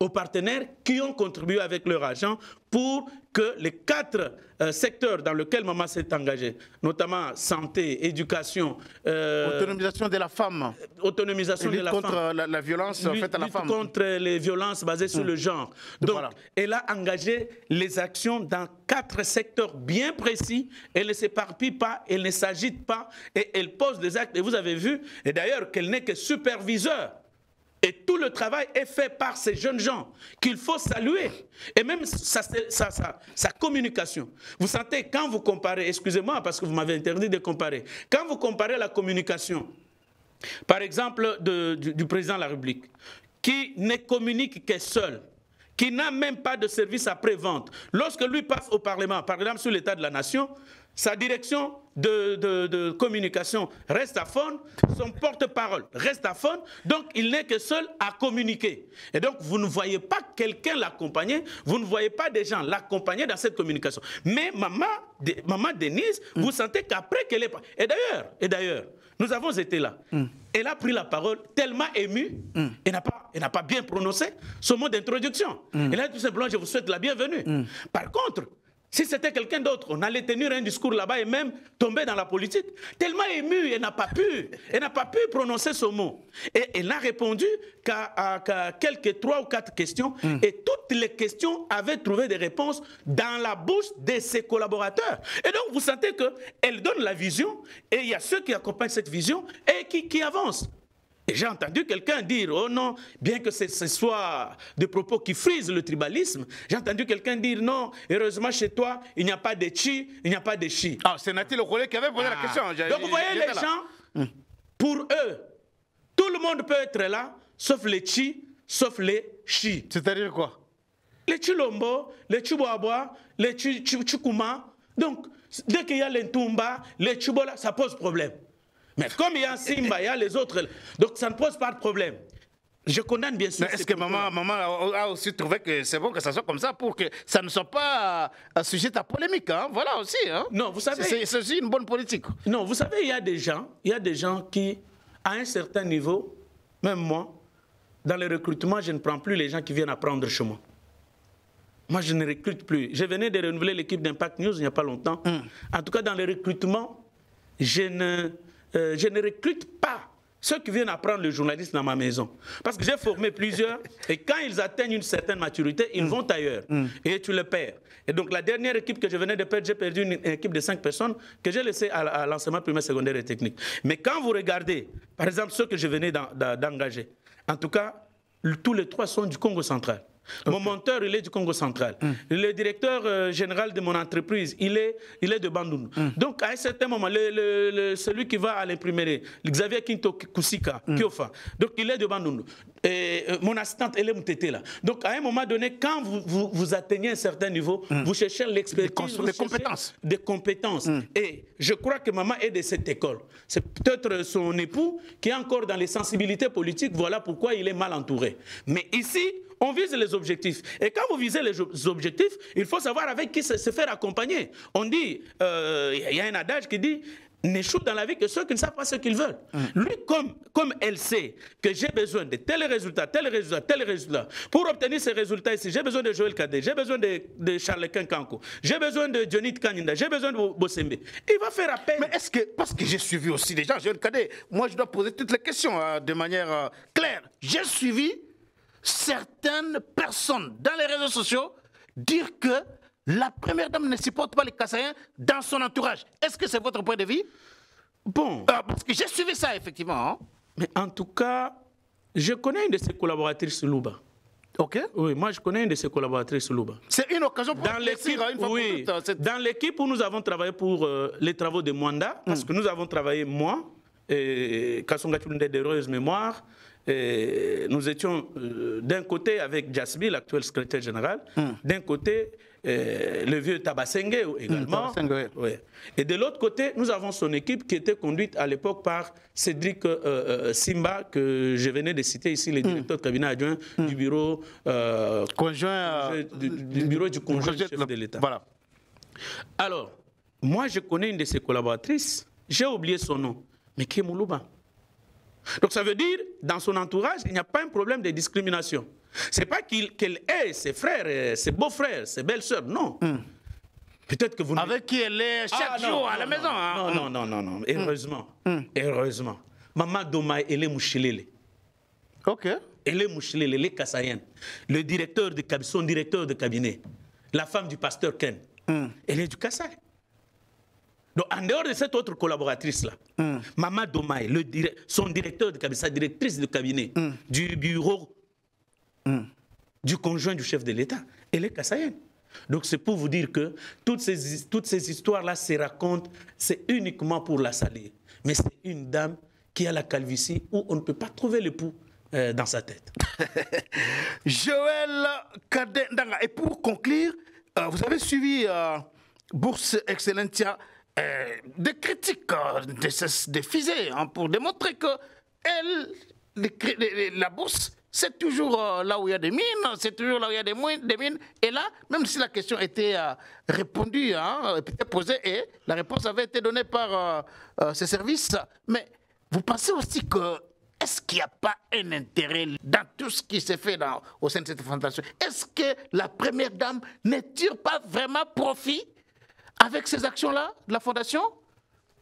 aux partenaires qui ont contribué avec leur argent pour que les 4 secteurs dans lesquels Maman s'est engagée, notamment santé, éducation... autonomisation de la femme. Autonomisation de la femme. Contre la violence faite à la femme. Contre les violences basées sur le genre. Donc, voilà. Elle a engagé les actions dans 4 secteurs bien précis. Elle ne s'éparpille pas, elle ne s'agite pas et elle pose des actes. Et vous avez vu, et d'ailleurs, qu'elle n'est que superviseur. Et tout le travail est fait par ces jeunes gens qu'il faut saluer. Et même sa communication. Vous sentez, quand vous comparez, excusez-moi parce que vous m'avez interdit de comparer, quand vous comparez la communication, par exemple, du président de la République, qui ne communique que seul, qui n'a même pas de service après-vente, lorsque lui passe au Parlement, par exemple sur l'état de la nation, sa direction de communication reste à fond, son porte-parole reste à fond, donc il n'est que seul à communiquer. Et donc vous ne voyez pas quelqu'un l'accompagner, vous ne voyez pas des gens l'accompagner dans cette communication. Mais maman Denise, vous sentez qu'après qu'elle est... Et d'ailleurs, nous avons été là. Elle a pris la parole tellement émue, elle n'a pas bien prononcé son mot d'introduction. Elle a dit tout simplement, je vous souhaite la bienvenue. Par contre, si c'était quelqu'un d'autre, on allait tenir un discours là-bas et même tomber dans la politique. Tellement émue, elle n'a pas pu prononcer ce mot. Et elle n'a répondu qu'à quelques 3 ou 4 questions. Et toutes les questions avaient trouvé des réponses dans la bouche de ses collaborateurs. Et donc vous sentez qu'elle donne la vision et il y a ceux qui accompagnent cette vision et qui avancent. Et j'ai entendu quelqu'un dire, oh non, bien que ce soit des propos qui frisent le tribalisme, j'ai entendu quelqu'un dire, non, heureusement chez toi, il n'y a pas de chi, il n'y a pas de chi. Ah, c'est Nathalie Le Rollet qui avait posé la question. Donc vous voyez les gens, pour eux, tout le monde peut être là, sauf les chi, sauf les chi. C'est-à-dire quoi? Les chilombo, les chiboaboa, les chikuma. Donc, dès qu'il y a les ntumba, les chibola, ça pose problème. Mais comme il y a Simba, il y a les autres, donc ça ne pose pas de problème. Je condamne bien sûr. Est-ce que maman a aussi trouvé que c'est bon que ça soit comme ça pour que ça ne soit pas un sujet à polémique, hein? Voilà aussi. Hein? Non, vous savez... C'est aussi une bonne politique. Non, vous savez, il y a des gens qui, à un certain niveau, même moi, dans le recrutement, je ne prends plus les gens qui viennent apprendre chez moi. Moi, je ne recrute plus. Je venais de renouveler l'équipe d'Impact News il n'y a pas longtemps. En tout cas, dans le recrutement, je ne recrute pas ceux qui viennent apprendre le journalisme dans ma maison. Parce que j'ai formé plusieurs, et quand ils atteignent une certaine maturité, ils vont ailleurs. Et tu le perds. Et donc la dernière équipe que je venais de perdre, j'ai perdu une équipe de 5 personnes que j'ai laissée à l'enseignement primaire, secondaire et technique. Mais quand vous regardez, par exemple, ceux que je venais d'engager, en tout cas, tous les 3 sont du Congo central. Okay. Mon monteur, il est du Congo central. Le directeur général de mon entreprise, il est de Bandundu. Donc, à un certain moment, celui qui va à l'imprimerie, Xavier Kinto Kusika, Kiofa, donc il est de Bandundu. Et mon assistante, elle est Moutete là. Donc, à un moment donné, quand vous atteignez un certain niveau, vous cherchez l'expertise, des compétences. Et je crois que maman est de cette école. C'est peut-être son époux qui est encore dans les sensibilités politiques. Voilà pourquoi il est mal entouré. Mais ici, on vise les objectifs. Et quand vous visez les objectifs, il faut savoir avec qui se faire accompagner. On dit, il y a un adage qui dit, n'échoue dans la vie que ceux qui ne savent pas ce qu'ils veulent. Lui, comme elle sait que j'ai besoin de tels résultats, tel résultat, pour obtenir ces résultats ici, j'ai besoin de Joël Kadé, j'ai besoin de Charles Kanko, j'ai besoin de Johnny Kanyinda, j'ai besoin de Bossembe. Il va faire appel. Mais est-ce que, parce que j'ai suivi aussi des gens, Joël Kadé, moi je dois poser toutes les questions de manière claire. J'ai suivi certaines personnes dans les réseaux sociaux dire que la première dame ne supporte pas les Kassaïens dans son entourage. Est-ce que c'est votre point de vue? Bon. Parce que j'ai suivi ça, effectivement. Hein. Mais en tout cas, je connais une de ses collaboratrices, Louba. OK. Oui, moi je connais une de ses collaboratrices, Louba. C'est une occasion pour dans l'équipe, oui, dans l'équipe où nous avons travaillé pour les travaux de Mwanda, parce que nous avons travaillé, moi, et Kassonga Tulunde d'heureuse mémoire, et nous étions d'un côté avec Jasby, l'actuel secrétaire général, d'un côté le vieux Tabasenge également. Oui. Et de l'autre côté, nous avons son équipe qui était conduite à l'époque par Cédric Simba, que je venais de citer ici, le directeur de cabinet adjoint du bureau conjoint du chef de l'État. Voilà. Alors, moi je connais une de ses collaboratrices, j'ai oublié son nom, mais qui est Moulouba. Donc ça veut dire, dans son entourage, il n'y a pas un problème de discrimination. C'est pas qu'elle ait ses frères, ses beaux-frères, ses belles-sœurs, non. Peut-être que vous... Avec qui elle est chaque jour à la maison. Non. Heureusement. Heureusement. Maman Doma, elle est Mouchilele. Ok. Elle est Mouchilele, elle est Kassayen. Le directeur de son directeur de cabinet, la femme du pasteur Ken, elle est du Kassai. Donc, en dehors de cette autre collaboratrice-là, Maman Domaï, son directeur de cabinet, sa directrice de cabinet, du bureau du conjoint du chef de l'État, elle est Kassaïenne. Donc, c'est pour vous dire que toutes ces histoires-là se racontent, c'est uniquement pour la salir. Mais c'est une dame qui a la calvitie où on ne peut pas trouver le pouls dans sa tête. Joël Kadendanga. Et pour conclure, vous avez suivi Bourse Excellentia, des critiques, des fusées, pour démontrer que la bourse, c'est toujours là où il y a des mines, c'est toujours là où il y a des mines. Et là, même si la question était répondue, était posée, et la réponse avait été donnée par ces services, mais vous pensez aussi que est-ce qu'il n'y a pas un intérêt dans tout ce qui s'est fait au sein de cette fondation? Est-ce que la première dame ne tire pas vraiment profit avec ces actions-là de la fondation?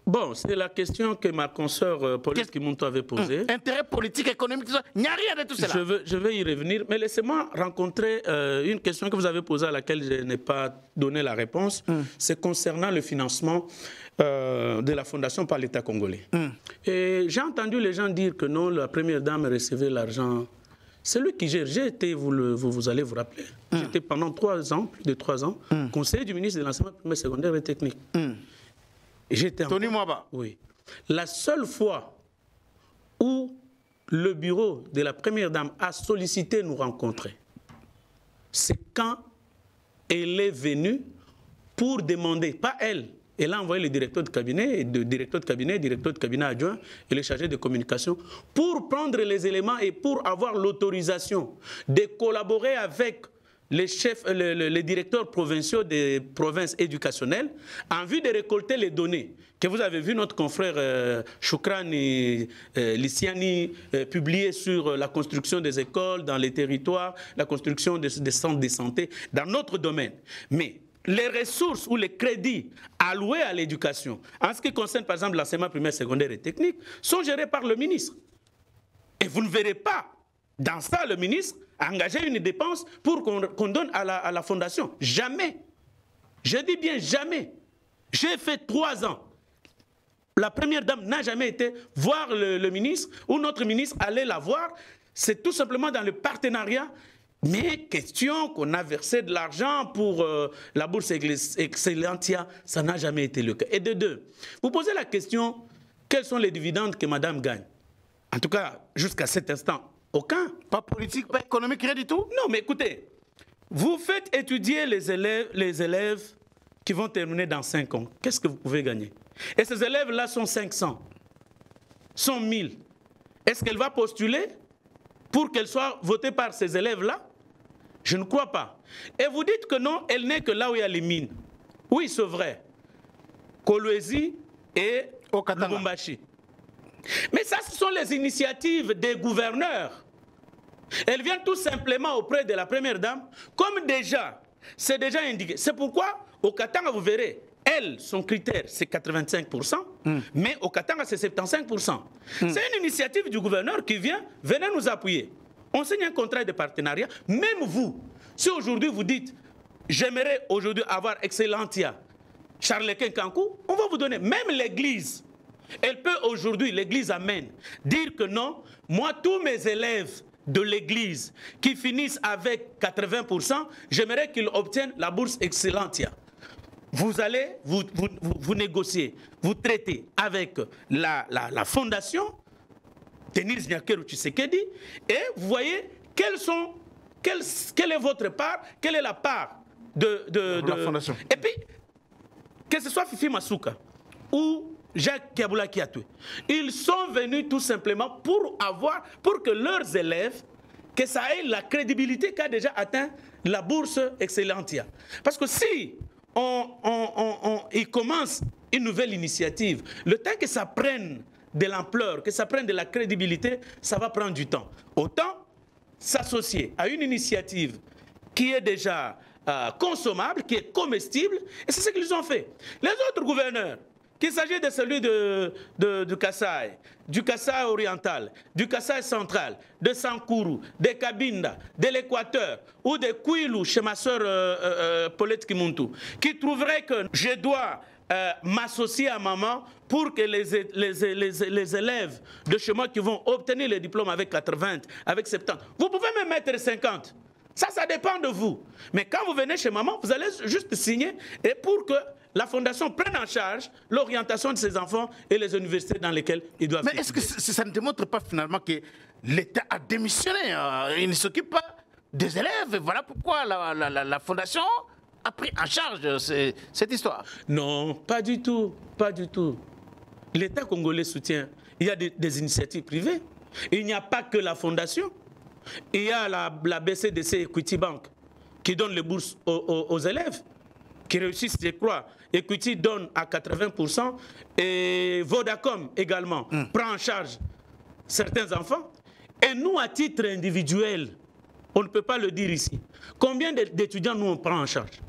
Bon, c'est la question que ma consoeur Pauline Kimonto avait posée. Intérêt politique, économique, tout ça. Il n'y a rien de tout cela. Je vais y revenir, mais laissez-moi rencontrer une question que vous avez posée à laquelle je n'ai pas donné la réponse. C'est concernant le financement de la fondation par l'État congolais. Et j'ai entendu les gens dire que non, la première dame recevait l'argent. C'est lui qui gère. J'ai été, vous allez vous rappeler, j'étais pendant 3 ans, plus de 3 ans, conseiller du ministre de l'enseignement primaire, secondaire et technique. Tony Mwaba. Oui. La seule fois où le bureau de la première dame a sollicité nous rencontrer, c'est quand elle est venue pour demander, pas elle, elle a envoyé le directeur de cabinet, directeur de cabinet adjoint et le chargé de communication pour prendre les éléments et pour avoir l'autorisation de collaborer avec les chefs, les directeurs provinciaux des provinces éducationnelles en vue de récolter les données que vous avez vu notre confrère Choukrani Lissiani publier sur la construction des écoles dans les territoires, la construction des centres de santé dans notre domaine. Mais les ressources ou les crédits alloués à l'éducation, en ce qui concerne par exemple l'enseignement primaire, secondaire et technique, sont gérés par le ministre. Et vous ne verrez pas dans ça le ministre engager une dépense pour qu'on donne à la fondation. Jamais. Je dis bien jamais. J'ai fait 3 ans. La première dame n'a jamais été voir le ministre ou notre ministre aller la voir. C'est tout simplement dans le partenariat. Mais question qu'on a versé de l'argent pour la bourse Excellentia, ça n'a jamais été le cas. Et de deux, vous posez la question, quels sont les dividendes que madame gagne? En tout cas, jusqu'à cet instant, aucun. Pas politique, pas économique, rien du tout? Non, mais écoutez, vous faites étudier les élèves qui vont terminer dans 5 ans. Qu'est-ce que vous pouvez gagner? Et ces élèves-là sont 500, sont 1000. Est-ce qu'elle va postuler pour qu'elle soit votée par ces élèves-là? Je ne crois pas. Et vous dites que non, elle n'est que là où il y a les mines. Oui, c'est vrai. Kolwezi et Lubumbashi. Mais ça, ce sont les initiatives des gouverneurs. Elle vient tout simplement auprès de la première dame, comme déjà, c'est déjà indiqué. C'est pourquoi, au Katanga, vous verrez, elle, son critère, c'est 85%, mais au Katanga, c'est 75%. C'est une initiative du gouverneur qui vient, venez nous appuyer. On signe un contrat de partenariat. Même vous, si aujourd'hui vous dites, j'aimerais aujourd'hui avoir Excellentia, Charles-Quint Kankou, on va vous donner. Même l'Église, elle peut aujourd'hui, l'Église amène, dire que non, moi, tous mes élèves de l'Église qui finissent avec 80%, j'aimerais qu'ils obtiennent la bourse Excellentia. Vous allez, vous négociez, vous traitez avec la fondation, Denis Nyakeru Tshisekedi, et vous voyez quelle est votre part, quelle est la part de la fondation. Et puis, que ce soit Fifi Masuka ou Jacques Kiaboula Kiatoué, ils sont venus tout simplement pour que leurs élèves, que ça ait la crédibilité qu'a déjà atteint la bourse Excellentia. Parce que si il commence une nouvelle initiative, le temps que ça prenne de l'ampleur, que ça prenne de la crédibilité, ça va prendre du temps. Autant s'associer à une initiative qui est déjà consommable, qui est comestible, et c'est ce qu'ils ont fait. Les autres gouverneurs, qu'il s'agit de celui du Kasaï, du Kasaï oriental, du Kasaï central, de Sankourou, de Cabinda, de l'Équateur ou de Kouilou chez ma soeur Paulette Kimuntu, qui trouverait que je dois m'associer à maman pour que les élèves de chez moi qui vont obtenir le diplôme avec 80, avec 70, vous pouvez me mettre 50. Ça dépend de vous. Mais quand vous venez chez maman, vous allez juste signer et pour que la fondation prenne en charge l'orientation de ses enfants et les universités dans lesquelles ils doivent Mais est-ce que ça ne démontre pas finalement que l'État a démissionné? Il ne s'occupe pas des élèves. Et voilà pourquoi la fondation a pris en charge cette histoire. Non, pas du tout. Pas du tout. L'État congolais soutient. Il y a des initiatives privées. Il n'y a pas que la fondation. Il y a la BCDC Equity Bank qui donne les bourses aux élèves qui réussissent, je crois. Equity donne à 80% et Vodacom également prend en charge certains enfants. Et nous, à titre individuel, on ne peut pas le dire ici. Combien d'étudiants nous on prend en charge?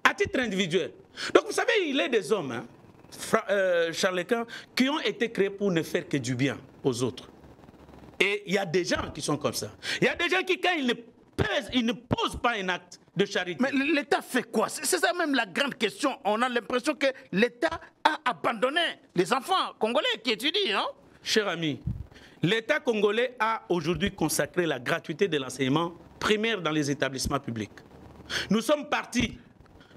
À titre individuel. Donc vous savez, il est des hommes, Charles-Quint, qui ont été créés pour ne faire que du bien aux autres. Et il y a des gens qui sont comme ça. Il y a des gens qui, quand ils ne posent pas un acte de charité. Mais l'État fait quoi? C'est ça même la grande question. On a l'impression que l'État a abandonné les enfants congolais qui étudient. Hein? Cher ami, l'État congolais a aujourd'hui consacré la gratuité de l'enseignement primaire dans les établissements publics. Nous sommes partis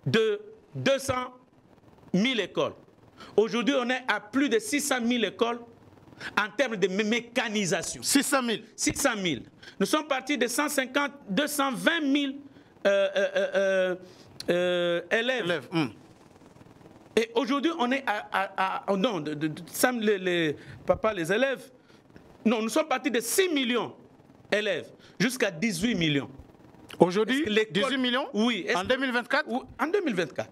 de 200 000 écoles. Aujourd'hui, on est à plus de 600 000 écoles en termes de mécanisation. 600 000. 600 000. Nous sommes partis de 150, 220 000 élèves. Et aujourd'hui, on est non, les élèves. Non, nous sommes partis de 6 millions d'élèves jusqu'à 18 millions. Aujourd'hui, 18 millions? Oui. En 2024? En 2024.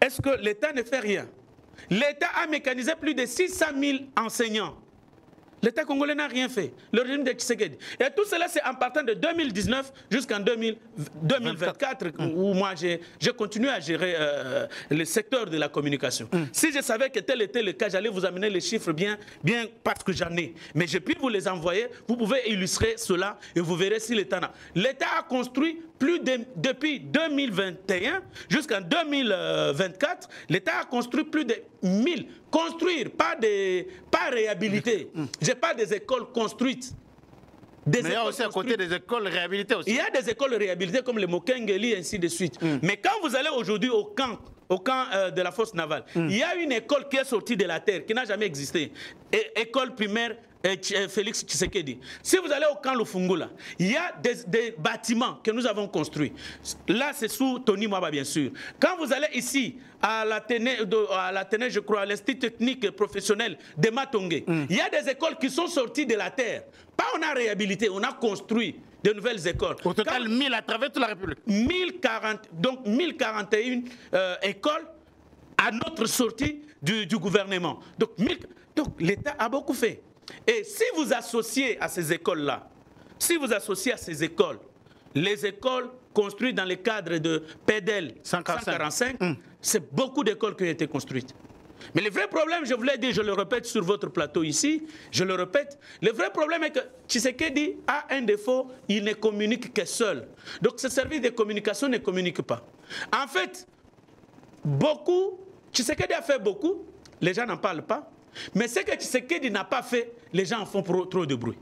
Est-ce que l'État ne fait rien? L'État a mécanisé plus de 600 000 enseignants. L'État congolais n'a rien fait. Le régime de Tshisekedi. Et tout cela, c'est en partant de 2019 jusqu'en 2024, où moi, j'ai continué à gérer le secteur de la communication. Si je savais que tel était le cas, j'allais vous amener les chiffres bien parce que j'en ai. Mais je puis vous les envoyer. Vous pouvez illustrer cela et vous verrez si l'État n'a. L'État a construit depuis 2021 jusqu'en 2024, l'État a construit plus de 1000. Construire, pas réhabiliter. Je n'ai pas des écoles construites. Mais il y a aussi à côté des écoles réhabilitées aussi. Il y a des écoles réhabilitées comme le Mokengeli et ainsi de suite. Mais quand vous allez aujourd'hui au camp de la force navale, il y a une école qui est sortie de la terre, qui n'a jamais existé. École primaire Félix Tshisekedi. Si vous allez au camp Lufungula, il y a des bâtiments que nous avons construits. Là, c'est sous Tony Mwaba, bien sûr. Quand vous allez ici, à l'Athénée, je crois, à l'Institut technique professionnel de Matongé, il y a des écoles qui sont sorties de la terre. Pas on a réhabilité, on a construit de nouvelles écoles. Au total, 1000 à travers toute la République. 1041 écoles à notre sortie du gouvernement. Donc l'État a beaucoup fait. Et si vous associez à ces écoles-là, les écoles construites dans le cadre de PEDEL 145, c'est beaucoup d'écoles qui ont été construites. Mais le vrai problème, je vous l'ai dit, je le répète sur votre plateau ici, je le répète, le vrai problème est que Tshisekedi a un défaut, il ne communique que seul. Donc ce service de communication ne communique pas. En fait, Tshisekedi a fait beaucoup, les gens n'en parlent pas. Mais ce que Tshisekedi n'a pas fait, les gens en font trop de bruit.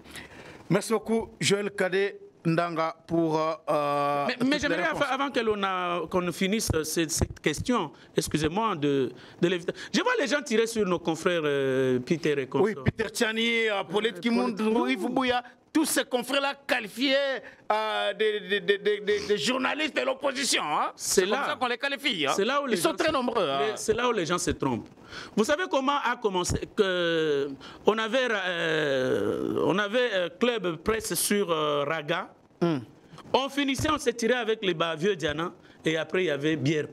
Merci beaucoup, Joël Cadet Ndanga, pour... mais j'aimerais, avant qu'on finisse cette question, excusez-moi de l'éviter. Je vois les gens tirer sur nos confrères Peter et consorts. Oui, Peter Tchani, Paulette Kimuntu, Yves Bouya, tous ces confrères-là qualifiés des journalistes de l'opposition. Hein? C'est comme ça qu'on les qualifie. Hein? Ils sont très nombreux. C'est là où les gens se trompent. Vous savez comment a commencé on avait Club Presse sur Raga. On finissait, on s'est tiré avec les vieux Diana. Et après, il y avait bière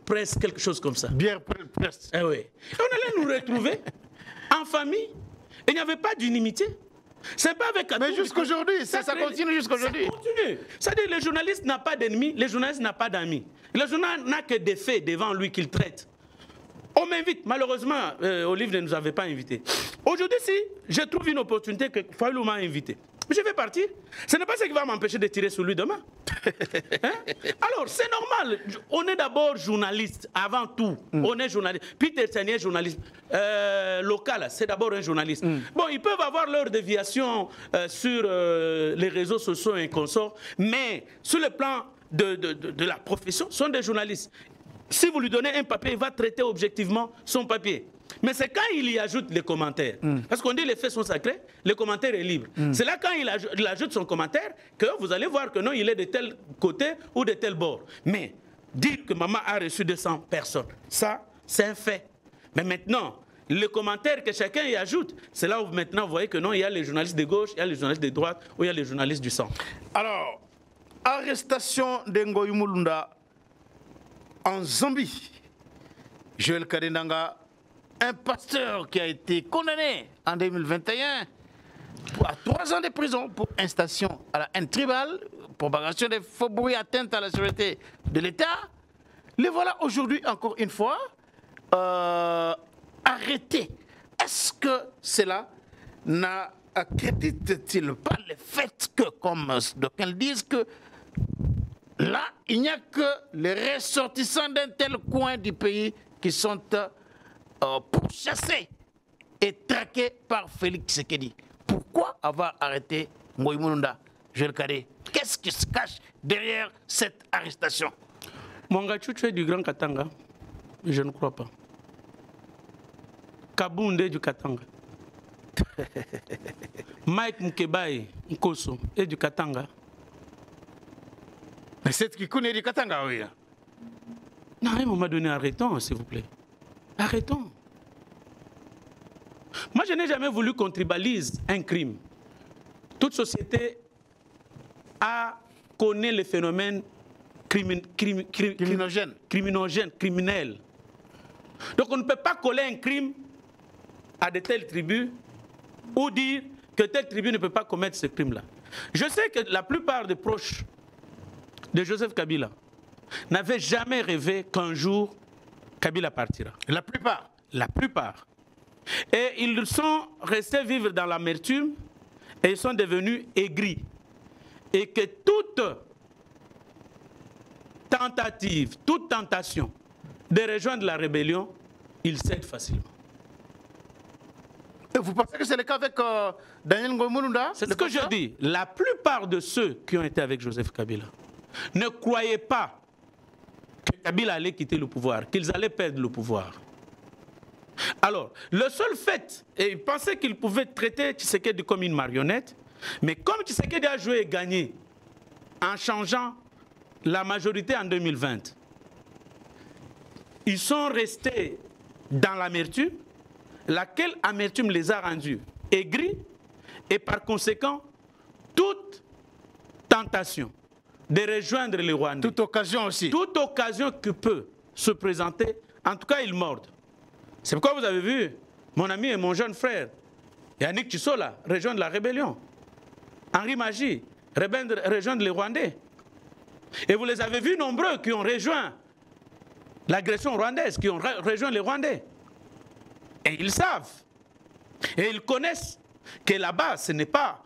presse, quelque chose comme ça. Bière presse. Eh oui. Et on allait nous retrouver en famille. Il n'y avait pas d'unanimité. C'est pas avec Katumbi. Mais jusqu'aujourd'hui, ça continue jusqu'aujourd'hui. Ça continue. C'est-à-dire que le journaliste n'a pas d'ennemis, le journaliste n'a pas d'amis. Le journaliste n'a que des faits devant lui qu'il traite. On m'invite. Malheureusement, Olive ne nous avait pas invités. Aujourd'hui, si je trouve une opportunité que Fayulu m'a invité, je vais partir. Ce n'est pas ce qui va m'empêcher de tirer sur lui demain. Hein? Alors, c'est normal. On est d'abord journaliste, avant tout. On est journaliste. Peter Tsani est journaliste local, c'est d'abord un journaliste. Bon, ils peuvent avoir leur déviation sur les réseaux sociaux et consorts, mais sur le plan de la profession, sont des journalistes. Si vous lui donnez un papier, il va traiter objectivement son papier. Mais c'est quand il y ajoute les commentaires. Parce qu'on dit les faits sont sacrés, le commentaire est libre. C'est là quand il ajoute son commentaire que vous allez voir que non, il est de tel côté ou de tel bord. Mais dire que maman a reçu 200 personnes, ça, c'est un fait. Mais maintenant, le commentaire que chacun y ajoute, c'est là où maintenant vous voyez que non, il y a les journalistes de gauche, il y a les journalistes de droite ou il y a les journalistes du centre. Alors, arrestation de Ngoï Mulunda en Zambie. Joël Kadendanga, un pasteur qui a été condamné en 2021 à 3 ans de prison pour incitation à la haine tribale, propagation des faux bruits, atteinte à la sécurité de l'État. Le voilà aujourd'hui encore une fois arrêté. Est-ce que cela n'accrédite-t-il pas le fait que, comme d'aucuns le disent, que là, il n'y a que les ressortissants d'un tel coin du pays qui sont pourchassés et traqués par Félix Tshisekedi. Pourquoi avoir arrêté Ngoï Mulunda, Joël Kadé? Qu'est-ce qui se cache derrière cette arrestation? Mwanga Chuchu est du Grand Katanga? Je ne crois pas. Kabounde est du Katanga. Mike Mukebaye Nkoso est du Katanga. Mais c'est qui connaît du Katanga, oui. Non, à un moment donné, arrêtons, s'il vous plaît. Arrêtons. Moi, je n'ai jamais voulu qu'on tribalise un crime. Toute société connaît le phénomène criminogène, criminel. Donc, on ne peut pas coller un crime à de telles tribus ou dire que telle tribu ne peut pas commettre ce crime-là. Je sais que la plupart des proches de Joseph Kabila n'avaient jamais rêvé qu'un jour Kabila partira. La plupart. La plupart. Et ils sont restés vivre dans l'amertume et ils sont devenus aigris. Et que toute tentative, toute tentation de rejoindre la rébellion, ils cèdent facilement. Et vous pensez que c'est le cas avec Daniel Ngoï Mulunda? C'est ce que je dis. La plupart de ceux qui ont été avec Joseph Kabila ne croyaient pas que Kabila allait quitter le pouvoir, qu'ils allaient perdre le pouvoir. Alors, le seul fait, et ils pensaient qu'ils pouvaient traiter Tshisekedi comme une marionnette, mais comme Tshisekedi a joué et gagné en changeant la majorité en 2020, ils sont restés dans l'amertume, laquelle amertume les a rendus aigris, et par conséquent, toute tentation de rejoindre les Rwandais, toute occasion aussi, toute occasion qui peut se présenter, en tout cas, ils mordent. C'est pourquoi vous avez vu mon ami et mon jeune frère, Yannick Tshisola, rejoindre la rébellion. Henri Magie, rejoindre les Rwandais. Et vous les avez vus nombreux qui ont rejoint l'agression rwandaise, qui ont rejoint les Rwandais. Et ils savent. Et ils connaissent que là-bas, ce n'est pas...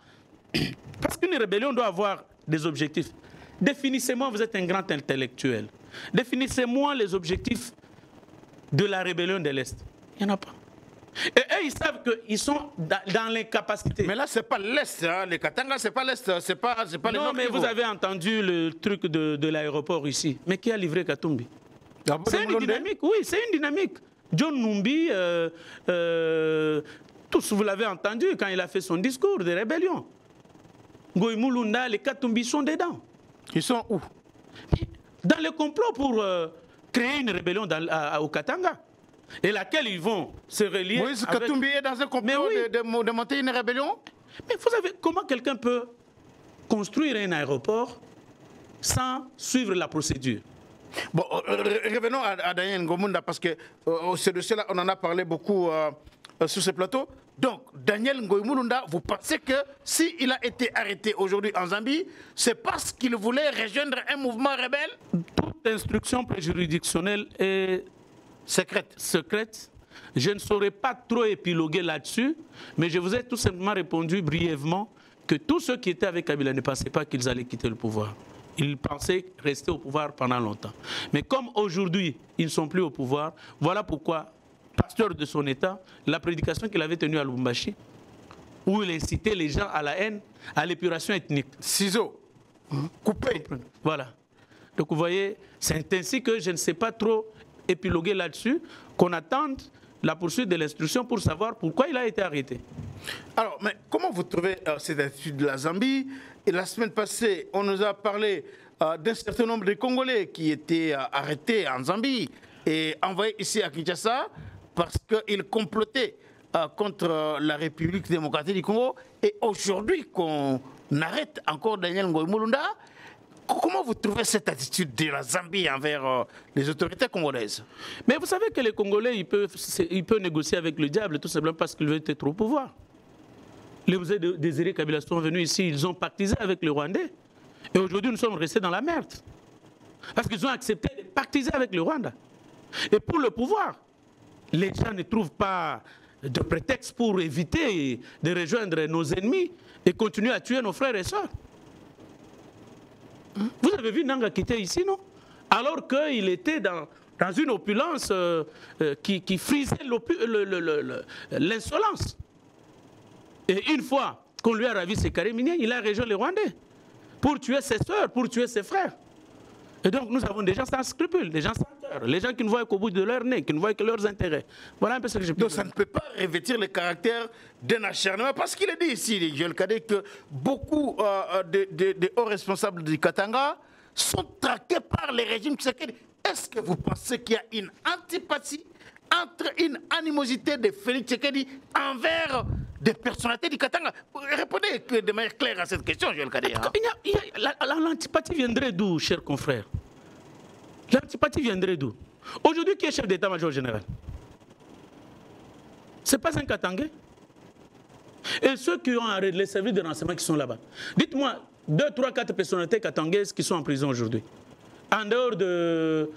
Parce qu'une rébellion doit avoir des objectifs. Définissez-moi, vous êtes un grand intellectuel. Définissez-moi les objectifs de la rébellion de l'Est. Il n'y en a pas. Et eux, ils savent qu'ils sont dans l'incapacité. Mais là, ce n'est pas l'Est. Hein. Les Katanga, ce n'est pas l'Est. Ce n'est pas les non, mais vous avez entendu le truc de l'aéroport ici. Mais qui a livré Katumbi? C'est une dynamique, oui, c'est une dynamique. John Numbi, tous vous l'avez entendu quand il a fait son discours de rébellion. Ngoï Mulunda, les Katumbi sont dedans. Ils sont où? Dans le complot pour créer une rébellion au Katanga. Et laquelle ils vont se relier. Moïse Katumbi est dans un complot oui. de monter une rébellion? Mais vous savez, comment quelqu'un peut construire un aéroport sans suivre la procédure? Bon, revenons à Daniel Ngomunda parce que c'est de cela on en a parlé beaucoup sur ce plateau. Donc, Daniel Ngoï Mulunda, vous pensez que s'il a été arrêté aujourd'hui en Zambie, c'est parce qu'il voulait rejoindre un mouvement rebelle? Toute instruction préjuridictionnelle est secrète. Je ne saurais pas trop épiloguer là-dessus, mais je vous ai tout simplement répondu brièvement que tous ceux qui étaient avec Kabila ne pensaient pas qu'ils allaient quitter le pouvoir. Ils pensaient rester au pouvoir pendant longtemps. Mais comme aujourd'hui, ils ne sont plus au pouvoir, voilà pourquoi, pasteur de son État, la prédication qu'il avait tenue à Lubumbashi, où il incitait les gens à la haine, à l'épuration ethnique. Ciseaux, coupé. Voilà. Donc vous voyez, c'est ainsi que je ne sais pas trop épiloguer là-dessus, qu'on attende la poursuite de l'instruction pour savoir pourquoi il a été arrêté. Alors, mais comment vous trouvez cette attitude de la Zambie? Et la semaine passée, on nous a parlé d'un certain nombre de Congolais qui étaient arrêtés en Zambie et envoyés ici à Kinshasa parce qu'ils complotaient contre la République démocratique du Congo. Et aujourd'hui, qu'on arrête encore Daniel Ngoï Mulunda, comment vous trouvez cette attitude de la Zambie envers les autorités congolaises? Mais vous savez que les Congolais, ils peuvent négocier avec le diable tout simplement parce qu'ils veulent être au pouvoir. Les Désiré Kabila sont venus ici, ils ont pactisé avec les Rwandais. Et aujourd'hui, nous sommes restés dans la merde. Parce qu'ils ont accepté de pactiser avec le Rwanda. Et pour le pouvoir, les gens ne trouvent pas de prétexte pour éviter de rejoindre nos ennemis et continuer à tuer nos frères et sœurs. Vous avez vu Nanga quitter ici, non? Alors qu'il était dans une opulence qui frisait l'insolence. Et une fois qu'on lui a ravi ses carrés miniers, il a rejoint les Rwandais pour tuer ses sœurs, pour tuer ses frères. Et donc nous avons des gens sans scrupules, des gens sans cœur, les gens qui ne voient qu'au bout de leur nez, qui ne voient que leurs intérêts. Voilà un peu ce que je peux dire. Donc ça ne peut pas revêtir le caractère d'un acharnement, parce qu'il est dit ici, Joël Cadet, que beaucoup de hauts responsables du Katanga sont traqués par les régimes Tshisekedi. Est-ce que vous pensez qu'il y a une antipathie, une animosité de Félix Tshisekedi envers des personnalités du Katanga? Répondez de manière claire à cette question, Joël Cadet. L'antipathie viendrait d'où, chers confrères? L'antipathie viendrait d'où? Aujourd'hui, qui est chef d'état-major général? Ce n'est pas un Katangais. Et ceux qui ont les services de renseignement qui sont là-bas, dites-moi 2, 3, 4 personnalités katangaises qui sont en prison aujourd'hui. En dehors de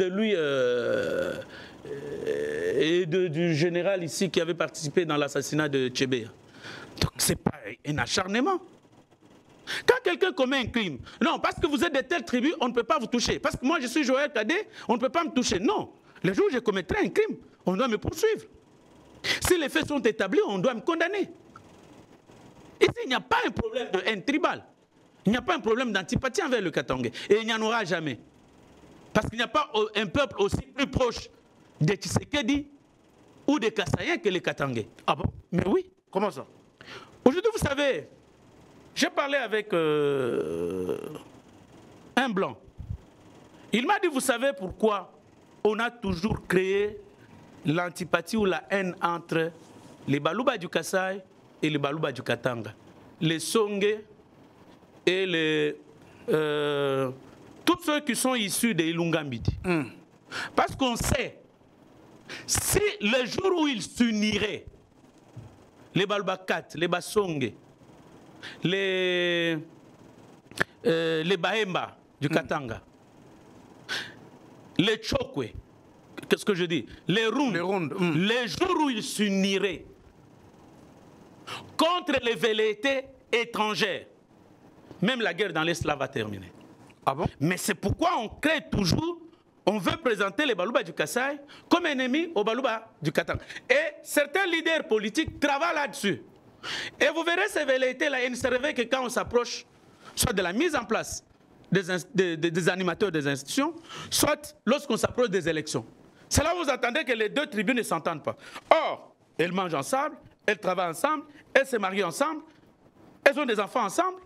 lui et du général ici qui avait participé dans l'assassinat de Tchébéa. Donc ce n'est pas un acharnement. Quand quelqu'un commet un crime, non, parce que vous êtes de telle tribu, on ne peut pas vous toucher. Parce que moi je suis Joël Cadet, on ne peut pas me toucher. Non, le jour où je commettrai un crime, on doit me poursuivre. Si les faits sont établis, on doit me condamner. Ici, il n'y a pas un problème de haine tribale. Il n'y a pas un problème d'antipathie envers le Katangais. Et il n'y en aura jamais. Parce qu'il n'y a pas un peuple aussi plus proche des Tshisekedi ou des Kassaïens que les Katangais. Ah bon? Mais oui. Comment ça? Aujourd'hui, vous savez, j'ai parlé avec un blanc. Il m'a dit, vous savez pourquoi on a toujours créé l'antipathie ou la haine entre les Baluba du Kasaï et les Baluba du Katanga, les Songé et tous ceux qui sont issus des Ilungambidi. Parce qu'on sait, si le jour où ils s'uniraient, les Baluba 4, les Basongé, les Bahemba du Katanga, les Chokwe, qu'est-ce que je dis? Les Runds. Les jours où ils s'uniraient contre les velléités étrangères, même la guerre dans l'Est là va terminer. Ah bon? Mais c'est pourquoi on crée toujours, on veut présenter les Baluba du Kasaï comme ennemis aux Baluba du Katanga. Et certains leaders politiques travaillent là-dessus. Et vous verrez ces velléités-là, ils ne se réveillent que quand on s'approche soit de la mise en place des animateurs des institutions, soit lorsqu'on s'approche des élections. C'est là où vous attendez que les deux tribus ne s'entendent pas. Or, elles mangent ensemble, elles travaillent ensemble, elles se marient ensemble, elles ont des enfants ensemble.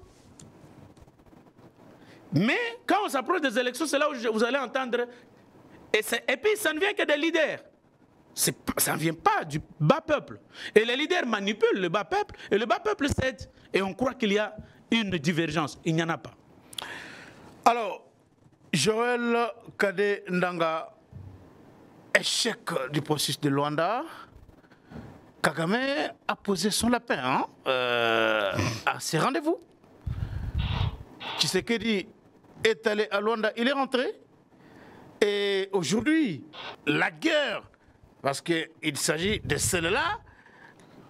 Mais quand on s'approche des élections, c'est là où vous allez entendre. Et puis, ça ne vient que des leaders. Ça ne vient pas du bas peuple. Et les leaders manipulent le bas peuple, et le bas peuple cède. Et on croit qu'il y a une divergence. Il n'y en a pas. Alors, Joël Cadet Ndanga, échec du processus de Luanda, Kagame a posé son lapin à ses rendez-vous. Tshisekedi est allé à Luanda, il est rentré. Et aujourd'hui, la guerre, parce qu'il s'agit de celle-là,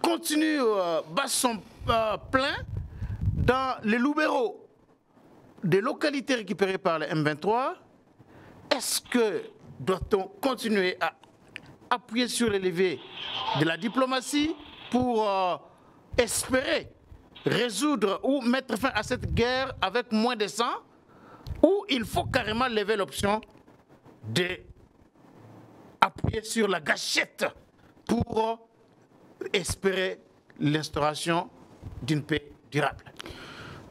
continue bat son plein dans les Lubero, des localités récupérées par les M23. Est-ce que doit-on continuer à appuyer sur les leviers de la diplomatie pour espérer résoudre ou mettre fin à cette guerre avec moins de sang, ou il faut carrément lever l'option d'appuyer sur la gâchette pour espérer l'instauration d'une paix durable?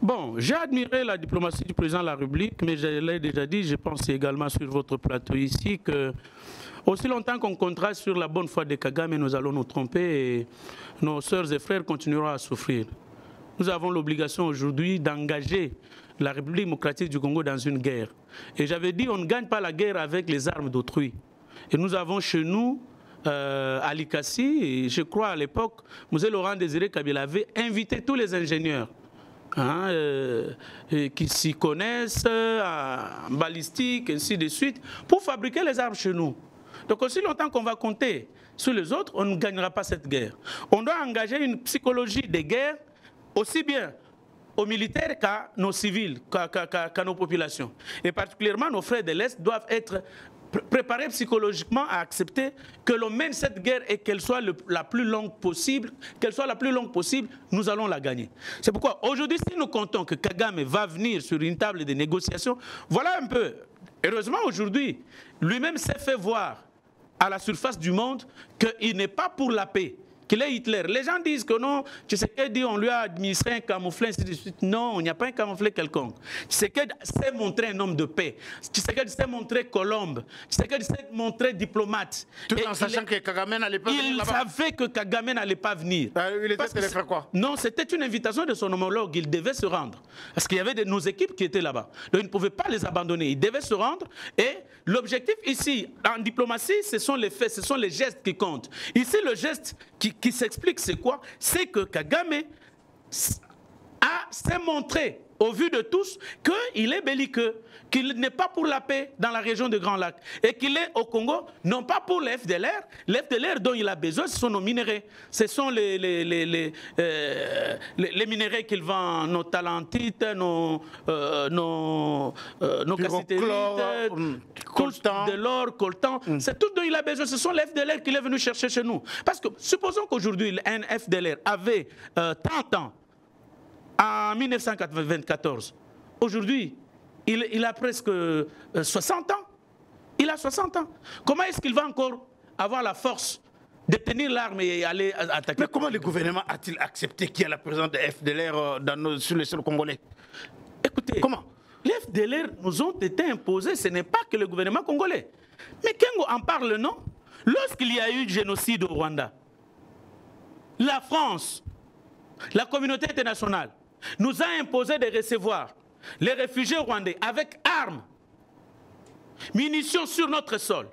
Bon, j'ai admiré la diplomatie du président de la République, mais je l'ai déjà dit, je pense également sur votre plateau ici, que aussi longtemps qu'on comptera sur la bonne foi de Kagame, nous allons nous tromper et nos sœurs et frères continueront à souffrir. Nous avons l'obligation aujourd'hui d'engager la République démocratique du Congo dans une guerre. Et j'avais dit, on ne gagne pas la guerre avec les armes d'autrui. Et nous avons chez nous, à Likasi, et je crois à l'époque, M. Laurent Désiré Kabila avait invité tous les ingénieurs qui s'y connaissent, en balistique, ainsi de suite, pour fabriquer les armes chez nous. Donc aussi longtemps qu'on va compter sur les autres, on ne gagnera pas cette guerre. On doit engager une psychologie de guerre, aussi bien aux militaires qu'à nos civils, qu'à nos populations. Et particulièrement, nos frères de l'Est doivent être préparés psychologiquement à accepter que l'on mène cette guerre et qu'elle soit la plus longue possible, nous allons la gagner. C'est pourquoi aujourd'hui, si nous comptons que Kagame va venir sur une table de négociation, voilà un peu. Heureusement, aujourd'hui, lui-même s'est fait voir à la surface du monde qu'il n'est pas pour la paix, qu'il est Hitler. Les gens disent que non, Tshisekedi, on lui a administré un camouflet, ainsi de suite. Non, il n'y a pas un camouflet quelconque. Tshisekedi s'est montré un homme de paix. Tshisekedi s'est montré colombe. Tshisekedi s'est montré diplomate. Tout en sachant que Kagame n'allait pas venir là-bas. Il savait que Kagame n'allait pas venir. Il était allé faire quoi? Non, c'était une invitation de son homologue. Il devait se rendre. Parce qu'il y avait nos équipes qui étaient là-bas. Donc il ne pouvait pas les abandonner. Il devait se rendre. Et l'objectif ici, en diplomatie, ce sont les faits, ce sont les gestes qui comptent. Ici, le geste qui s'explique, c'est quoi? C'est que Kagame s'est montré au vu de tous qu'il est belliqueux, qu'il n'est pas pour la paix dans la région de Grand Lac et qu'il est au Congo, non pas pour les FDLR. Les FDLR dont il a besoin, ce sont nos minéraux. Ce sont les minéraux qu'il vend, nos talantites, nos cassitérites, de l'or, coltan. C'est tout dont il a besoin. Ce sont les FDLR qu'il est venu chercher chez nous. Parce que supposons qu'aujourd'hui, un FDLR avait 30 ans, en 1994. Aujourd'hui, il a presque 60 ans. Il a 60 ans. Comment est-ce qu'il va encore avoir la force de tenir l'arme et aller attaquer? Mais comment le gouvernement a-t-il accepté qu'il y a la présence de FDLR sur le sol congolais? Écoutez, comment? Les FDLR nous ont été imposés, ce n'est pas que le gouvernement congolais. Mais Kengo en parle, non? Lorsqu'il y a eu le génocide au Rwanda, la France, la communauté internationale, nous a imposé de recevoir les réfugiés rwandais avec armes, munitions sur notre sol,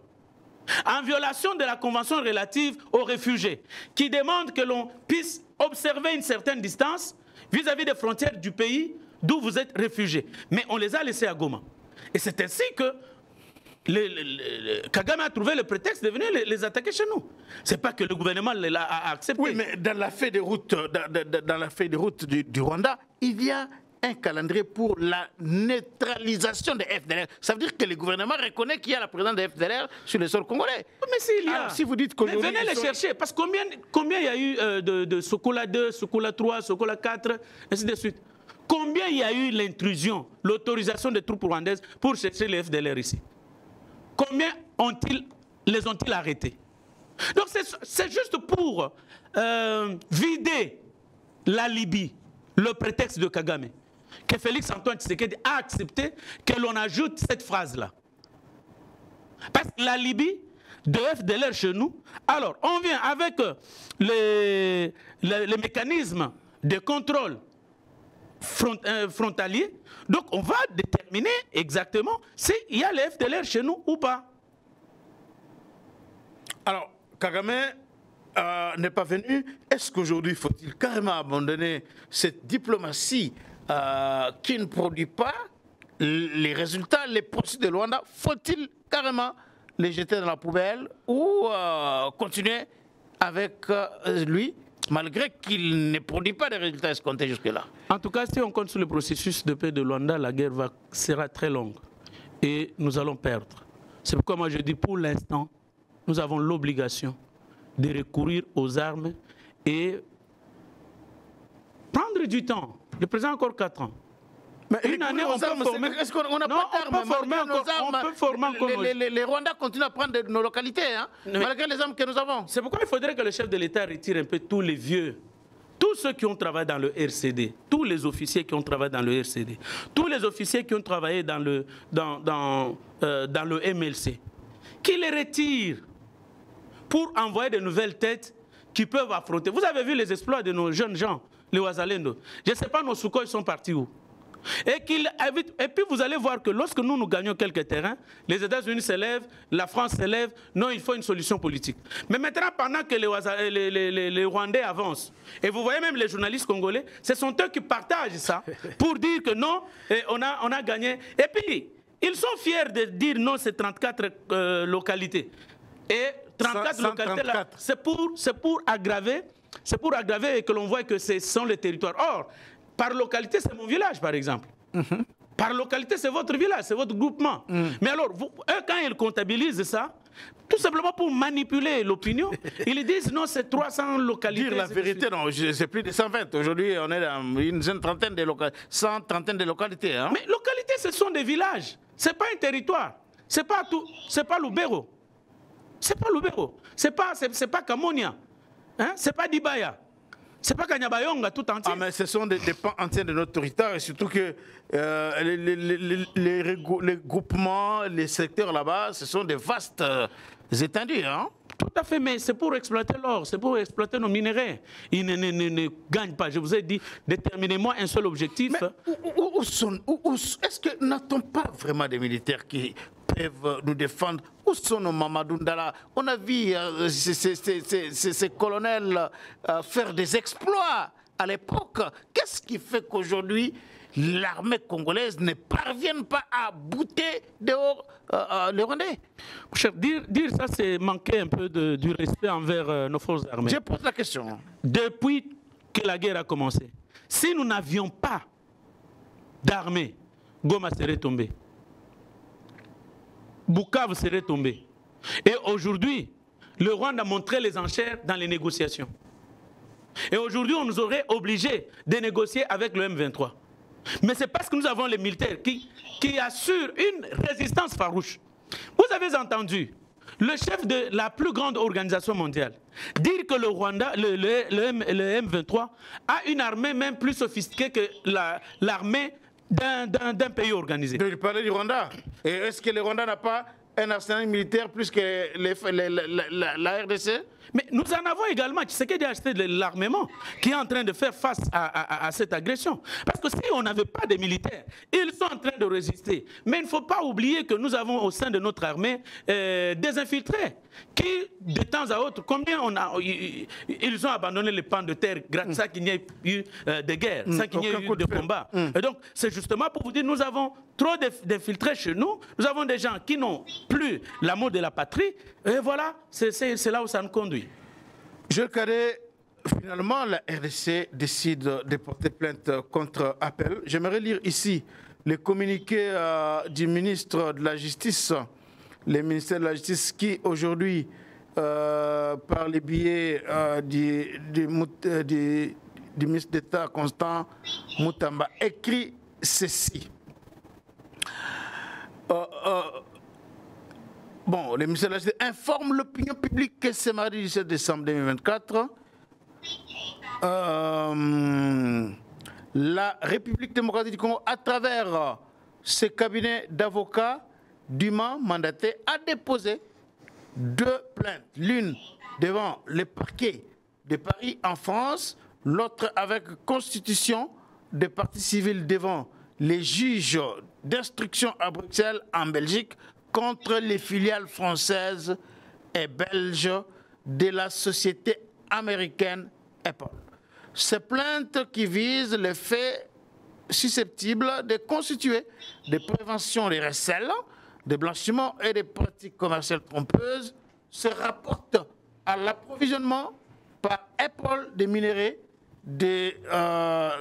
en violation de la convention relative aux réfugiés, qui demande que l'on puisse observer une certaine distance vis-à-vis des frontières du pays d'où vous êtes réfugiés. Mais on les a laissés à Goma. Et c'est ainsi que Kagame a trouvé le prétexte de venir les attaquer chez nous. Ce n'est pas que le gouvernement l'a accepté. Oui, mais dans la feuille de route, du Rwanda, il y a un calendrier pour la neutralisation des FDLR. Ça veut dire que le gouvernement reconnaît qu'il y a la présence des FDLR sur le sol congolais. Mais s'il y a... Alors, si vous dites qu'aujourd'hui... Mais venez les chercher, parce que combien il y a eu de Sokola 2, Sokola 3, Sokola 4, ainsi de suite. Combien il y a eu l'intrusion, l'autorisation des troupes rwandaises pour chercher les FDLR ici? Combien les ont-ils arrêtés? Donc c'est juste pour vider la Libye, le prétexte de Kagame, que Félix Antoine Tshisekedi a accepté que l'on ajoute cette phrase-là. Parce que la Libye, de FDLR chez nous, alors on vient avec les mécanismes de contrôle frontalier, donc on va déterminer exactement s'il y a les FDLR chez nous ou pas. Alors, Kagame n'est pas venu. Est-ce qu'aujourd'hui, faut-il carrément abandonner cette diplomatie qui ne produit pas les résultats, les processus de Luanda? Faut-il carrément les jeter dans la poubelle ou continuer avec lui, malgré qu'il ne produit pas de résultats escomptés jusque-là? En tout cas, si on compte sur le processus de paix de Luanda, la guerre sera très longue et nous allons perdre. C'est pourquoi moi je dis, pour l'instant, nous avons l'obligation de recourir aux armes et prendre du temps. Le président a encore 4 ans. Mais une année, on peut former. Est-ce qu'on n'a pas d'armes? On peut former encore. Les Rwandais continuent à prendre nos localités, hein, malgré les armes que nous avons. C'est pourquoi il faudrait que le chef de l'État retire un peu tous les vieux, tous ceux qui ont travaillé dans le RCD, tous les officiers qui ont travaillé dans le RCD, tous les officiers qui ont travaillé dans le MLC, qui les retire pour envoyer de nouvelles têtes qui peuvent affronter. Vous avez vu les exploits de nos jeunes gens, les Ouazalendo. Je ne sais pas nos Sukhoi sont partis où. Et puis vous allez voir que lorsque nous gagnons quelques terrains, les États-Unis s'élèvent, la France s'élève, non, il faut une solution politique. Mais maintenant, pendant que les Rwandais avancent, et vous voyez même les journalistes congolais, ce sont eux qui partagent ça pour dire que non, on a gagné. Et puis, ils sont fiers de dire non, c'est 34 localités. Et 34 localités, là, c'est pour aggraver et que l'on voit que ce sont les territoires. Or, par localité, c'est mon village, par exemple. Par localité, c'est votre village, c'est votre groupement. Mais alors, eux, quand ils comptabilisent ça, tout simplement pour manipuler l'opinion, ils disent non, c'est 300 localités. Dire la vérité, non, c'est plus de 120. Aujourd'hui, on est dans une trentaine de localités, 130 de localités. Hein? Mais localités, ce sont des villages. Ce n'est pas un territoire. Ce n'est pas tout. C'est pas Lubero. C'est pas Lubero. C'est pas Kamonia. Hein? C'est pas Dibaya. C'est pas Kanyabayonga tout entier. Ah, mais ce sont des pans entiers de notre territoire et surtout que les groupements, les secteurs là-bas, ce sont des vastes étendues. Hein? Tout à fait, mais c'est pour exploiter l'or, c'est pour exploiter nos minéraux. Ils ne gagnent pas. Je vous ai dit, déterminez-moi un seul objectif. Est-ce que n'a-t-on pas vraiment des militaires qui peuvent nous défendre? Où sont nos Mamadou Ndala? On a vu ces colonels faire des exploits à l'époque. Qu'est-ce qui fait qu'aujourd'hui, l'armée congolaise ne parvienne pas à bouter dehors les Rwandais? Dire ça, c'est manquer un peu du respect envers nos forces armées. Je pose la question. Depuis que la guerre a commencé, si nous n'avions pas d'armée, Goma serait tombé. Bukavu serait tombé. Et aujourd'hui, le Rwanda a montré les enchères dans les négociations. Et aujourd'hui, on nous aurait obligés de négocier avec le M23. Mais c'est parce que nous avons les militaires qui assurent une résistance farouche. Vous avez entendu le chef de la plus grande organisation mondiale dire que le Rwanda, le M23, a une armée même plus sophistiquée que l'armée d'un pays organisé. Il parlait du Rwanda. Et est-ce que le Rwanda n'a pas un arsenal militaire plus que la RDC? Mais nous en avons également. Tshisekedi a acheté de l'armement qui est en train de faire face à cette agression. Parce que si on n'avait pas de militaires, ils sont en train de résister. Mais il ne faut pas oublier que nous avons au sein de notre armée des infiltrés qui, de temps à autre, combien ils ont abandonné les pans de terre grâce à qu'il n'y ait eu de guerre, sans qu'il n'y ait eu de combat. Et donc, c'est justement pour vous dire, nous avons trop d'infiltrés chez nous. Nous avons des gens qui n'ont plus l'amour de la patrie. Et voilà, c'est là où ça nous conduit. Jules Cadet, finalement, la RDC décide de porter plainte contre Appel. J'aimerais lire ici les communiqués du ministre de la Justice, le ministère de la Justice qui, aujourd'hui, par les billets du ministre d'État Constant Moutamba, écrit ceci. Bon, le ministère de la Justice informe l'opinion publique que ce mardi 17 décembre 2024, la République démocratique du Congo, à travers ses cabinets d'avocats dûment mandatés, a déposé 2 plaintes. L'une devant le parquet de Paris en France, l'autre avec constitution de partie civile devant les juges d'instruction à Bruxelles en Belgique, contre les filiales françaises et belges de la société américaine Apple. Ces plaintes qui visent les faits susceptibles de constituer des préventions des recels, des blanchiments et des pratiques commerciales trompeuses se rapportent à l'approvisionnement par Apple des minéraux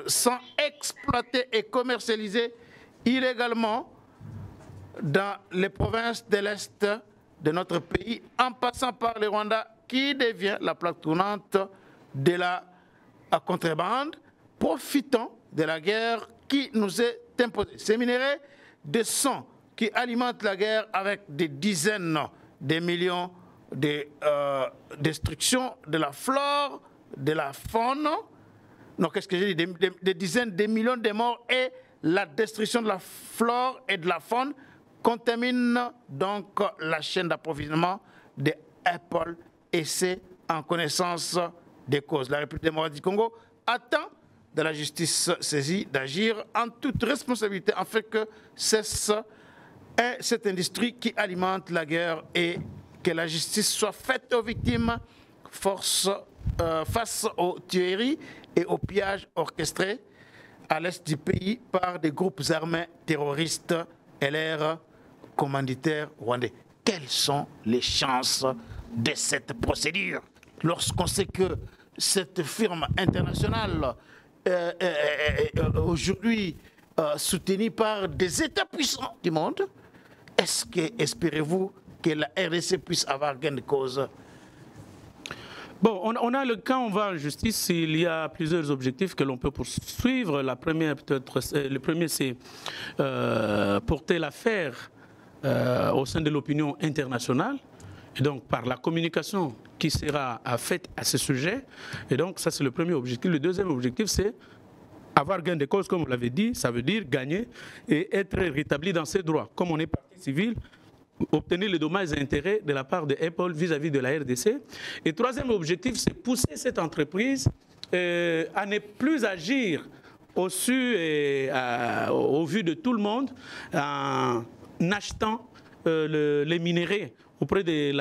sans exploiter et commercialiser illégalement dans les provinces de l'Est de notre pays, en passant par le Rwanda, qui devient la plaque tournante de la contrebande, profitant de la guerre qui nous est imposée. Ces minéraux de sang qui alimentent la guerre avec des dizaines de millions de destructions de la flore, de la faune, non, qu'est-ce que j'ai dit, des dizaines de millions de morts, et la destruction de la flore et de la faune contamine donc la chaîne d'approvisionnement de Apple, et c'est en connaissance des causes. La République démocratique du Congo attend de la justice saisie d'agir en toute responsabilité afin que cesse cette industrie qui alimente la guerre et que la justice soit faite aux victimes face aux tueries et aux pillages orchestrés à l'est du pays par des groupes armés terroristes et leurs commanditaires rwandais. Quelles sont les chances de cette procédure lorsqu'on sait que cette firme internationale aujourd'hui soutenue par des États puissants du monde? Est-ce que, espérez-vous que la RDC puisse avoir gain de cause? Bon, on a le cas, on va en justice, il y a plusieurs objectifs que l'on peut poursuivre. Le premier, c'est porter l'affaire au sein de l'opinion internationale, et donc par la communication qui sera faite à ce sujet. Et donc ça, c'est le premier objectif. Le deuxième objectif, c'est avoir gain de cause, comme vous l'avez dit, ça veut dire gagner et être rétabli dans ses droits. Comme on est partie civile, obtenir les dommages et intérêts de la part de Apple vis-à-vis de la RDC. Et troisième objectif, c'est pousser cette entreprise à ne plus agir au vu de tout le monde en achetant les minéraux auprès du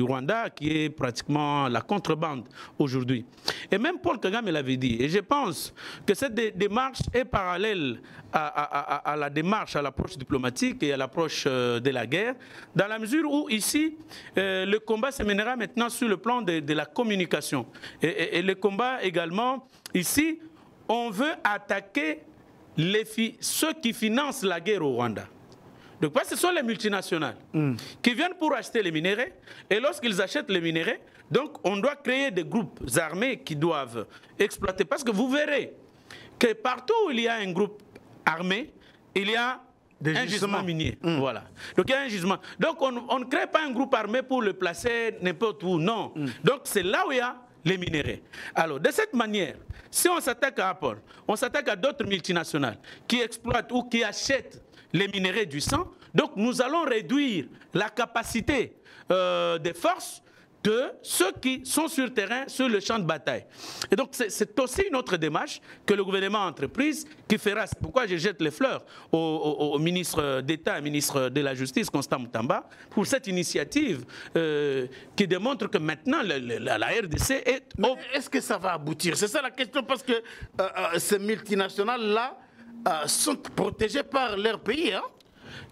Rwanda, qui est pratiquement la contrebande aujourd'hui. Et même Paul Kagame l'avait dit. Et je pense que cette démarche est parallèle à la démarche, à l'approche diplomatique et à l'approche de la guerre, dans la mesure où ici, le combat se mènera maintenant sur le plan de la communication. Et le combat également, ici, on veut attaquer ceux qui financent la guerre au Rwanda. Donc, ce sont les multinationales qui viennent pour acheter les minéraux. Et lorsqu'ils achètent les minéraux, donc on doit créer des groupes armés qui doivent exploiter. Parce que vous verrez que partout où il y a un groupe armé, il y a un gisement minier. Voilà. Donc il y a un gisement. Donc on ne crée pas un groupe armé pour le placer n'importe où. Non. Donc c'est là où il y a les minéraux. Alors, de cette manière, si on s'attaque à Apple, on s'attaque à d'autres multinationales qui exploitent ou qui achètent les minéraux du sang, donc nous allons réduire la capacité des forces de ceux qui sont sur terrain, sur le champ de bataille. Et donc c'est aussi une autre démarche que le gouvernement a entreprise qui fera. C'est pourquoi je jette les fleurs au ministre d'État et ministre de la Justice, Constant Mutamba, pour cette initiative qui démontre que maintenant la RDC est... Est-ce que ça va aboutir? C'est ça la question, parce que ces multinationales-là sont protégées par leur pays. Hein?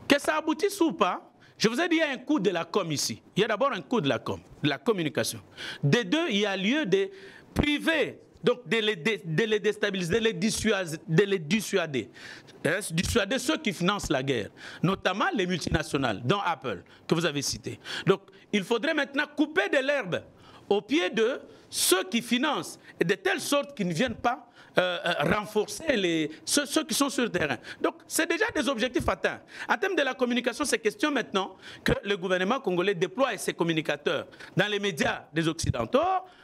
Que ça aboutisse ou pas, je vous ai dit, il y a un coût de la com ici. Il y a d'abord un coût de la com, de la communication. Des deux, il y a lieu de priver, donc de les déstabiliser, de les dissuader. Dissuader ceux qui financent la guerre, notamment les multinationales, dont Apple, que vous avez cité. Donc, il faudrait maintenant couper de l'herbe au pied de ceux qui financent, et de telle sorte qu'ils ne viennent pas renforcer ceux qui sont sur le terrain. Donc, c'est déjà des objectifs atteints. En termes de la communication, c'est question maintenant que le gouvernement congolais déploie ses communicateurs dans les médias des Occidentaux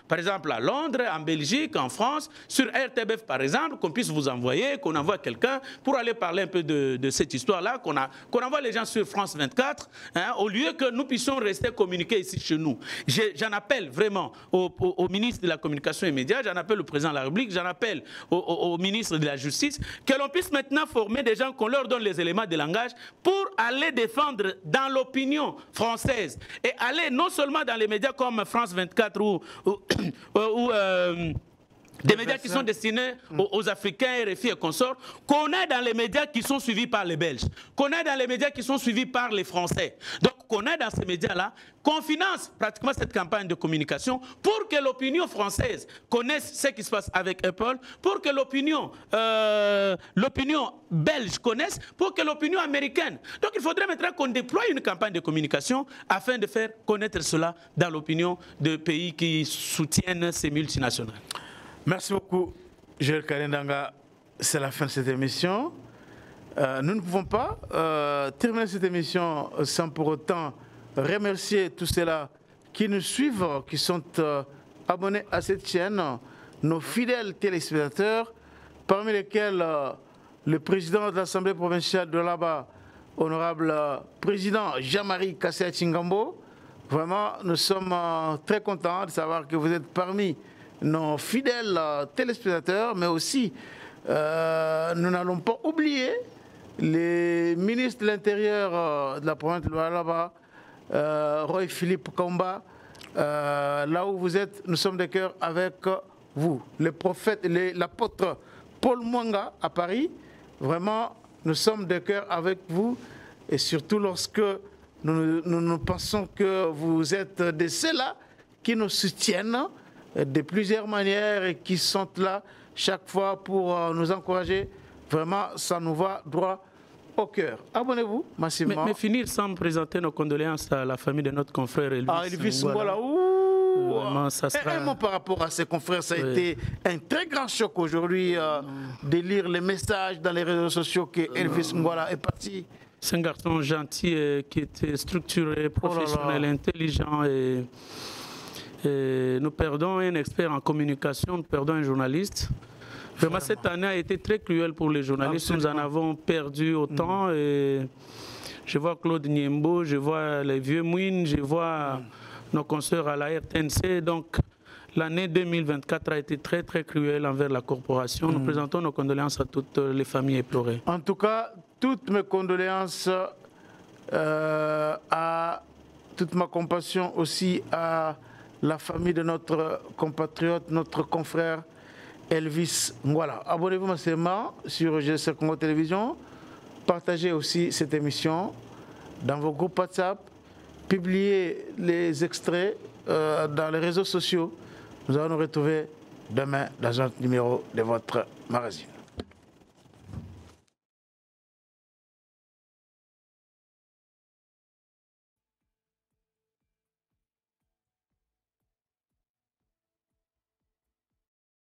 par exemple à Londres, en Belgique, en France, sur RTBF par exemple, qu'on puisse vous envoyer, qu'on envoie quelqu'un pour aller parler un peu de cette histoire-là, qu'on envoie les gens sur France 24, hein, au lieu que nous puissions rester communiquer ici chez nous. J'en appelle vraiment au ministre de la Communication et Médias, j'en appelle au président de la République, j'en appelle au ministre de la Justice, que l'on puisse maintenant former des gens, qu'on leur donne les éléments de langage pour aller défendre dans l'opinion française et aller non seulement dans les médias comme France 24 ou des médias qui sont destinés aux Africains, RFI et consorts, qu'on ait dans les médias qui sont suivis par les Belges, qu'on ait dans les médias qui sont suivis par les Français. Donc, qu'on ait dans ces médias-là, qu'on finance pratiquement cette campagne de communication pour que l'opinion française connaisse ce qui se passe avec Apple, pour que l'opinion belge connaisse, pour que l'opinion américaine. Donc, il faudrait maintenant qu'on déploie une campagne de communication afin de faire connaître cela dans l'opinion de pays qui soutiennent ces multinationales. Merci beaucoup, Joël Kalendanga. C'est la fin de cette émission. Nous ne pouvons pas terminer cette émission sans pour autant remercier tous ceux-là qui nous suivent, qui sont abonnés à cette chaîne, nos fidèles téléspectateurs, parmi lesquels le président de l'Assemblée provinciale de là-bas, honorable président Jean-Marie Kassé Tchingambo. Vraiment, nous sommes très contents de savoir que vous êtes parmi nos fidèles téléspectateurs, mais aussi nous n'allons pas oublier les ministres de l'Intérieur de la province de Lualaba, Roy Philippe Kamba, là où vous êtes, nous sommes de cœur avec vous. Le prophète, l'apôtre Paul Mwanga à Paris, vraiment, nous sommes de cœur avec vous, et surtout lorsque nous pensons que vous êtes de ceux-là qui nous soutiennent de plusieurs manières et qui sont là chaque fois pour nous encourager. Vraiment, ça nous va droit au cœur. Abonnez-vous massivement. Mais finir sans présenter nos condoléances à la famille de notre confrère Elvis. Ah, Elvis Ngwala. Vraiment, ça sera... Un mot par rapport à ses confrères, ça a été un très grand choc aujourd'hui de lire les messages dans les réseaux sociaux que Elvis Ngwala est parti. C'est un garçon gentil qui était structuré, professionnel, intelligent et nous perdons un expert en communication, nous perdons un journaliste. Vraiment, cette année a été très cruelle pour les journalistes. Absolument. Nous en avons perdu autant. Et je vois Claude Niembo, je vois les vieux Mouines, je vois nos consoeurs à la RTNC. Donc, l'année 2024 a été très, très cruelle envers la corporation. Nous présentons nos condoléances à toutes les familles éplorées. En tout cas, toutes mes condoléances, à toute ma compassion aussi à la famille de notre compatriote, notre confrère Elvis Ngwala. Abonnez-vous massivement sur GSR Congo Télévision. Partagez aussi cette émission dans vos groupes WhatsApp. Publiez les extraits dans les réseaux sociaux. Nous allons nous retrouver demain dans un numéro de votre magazine.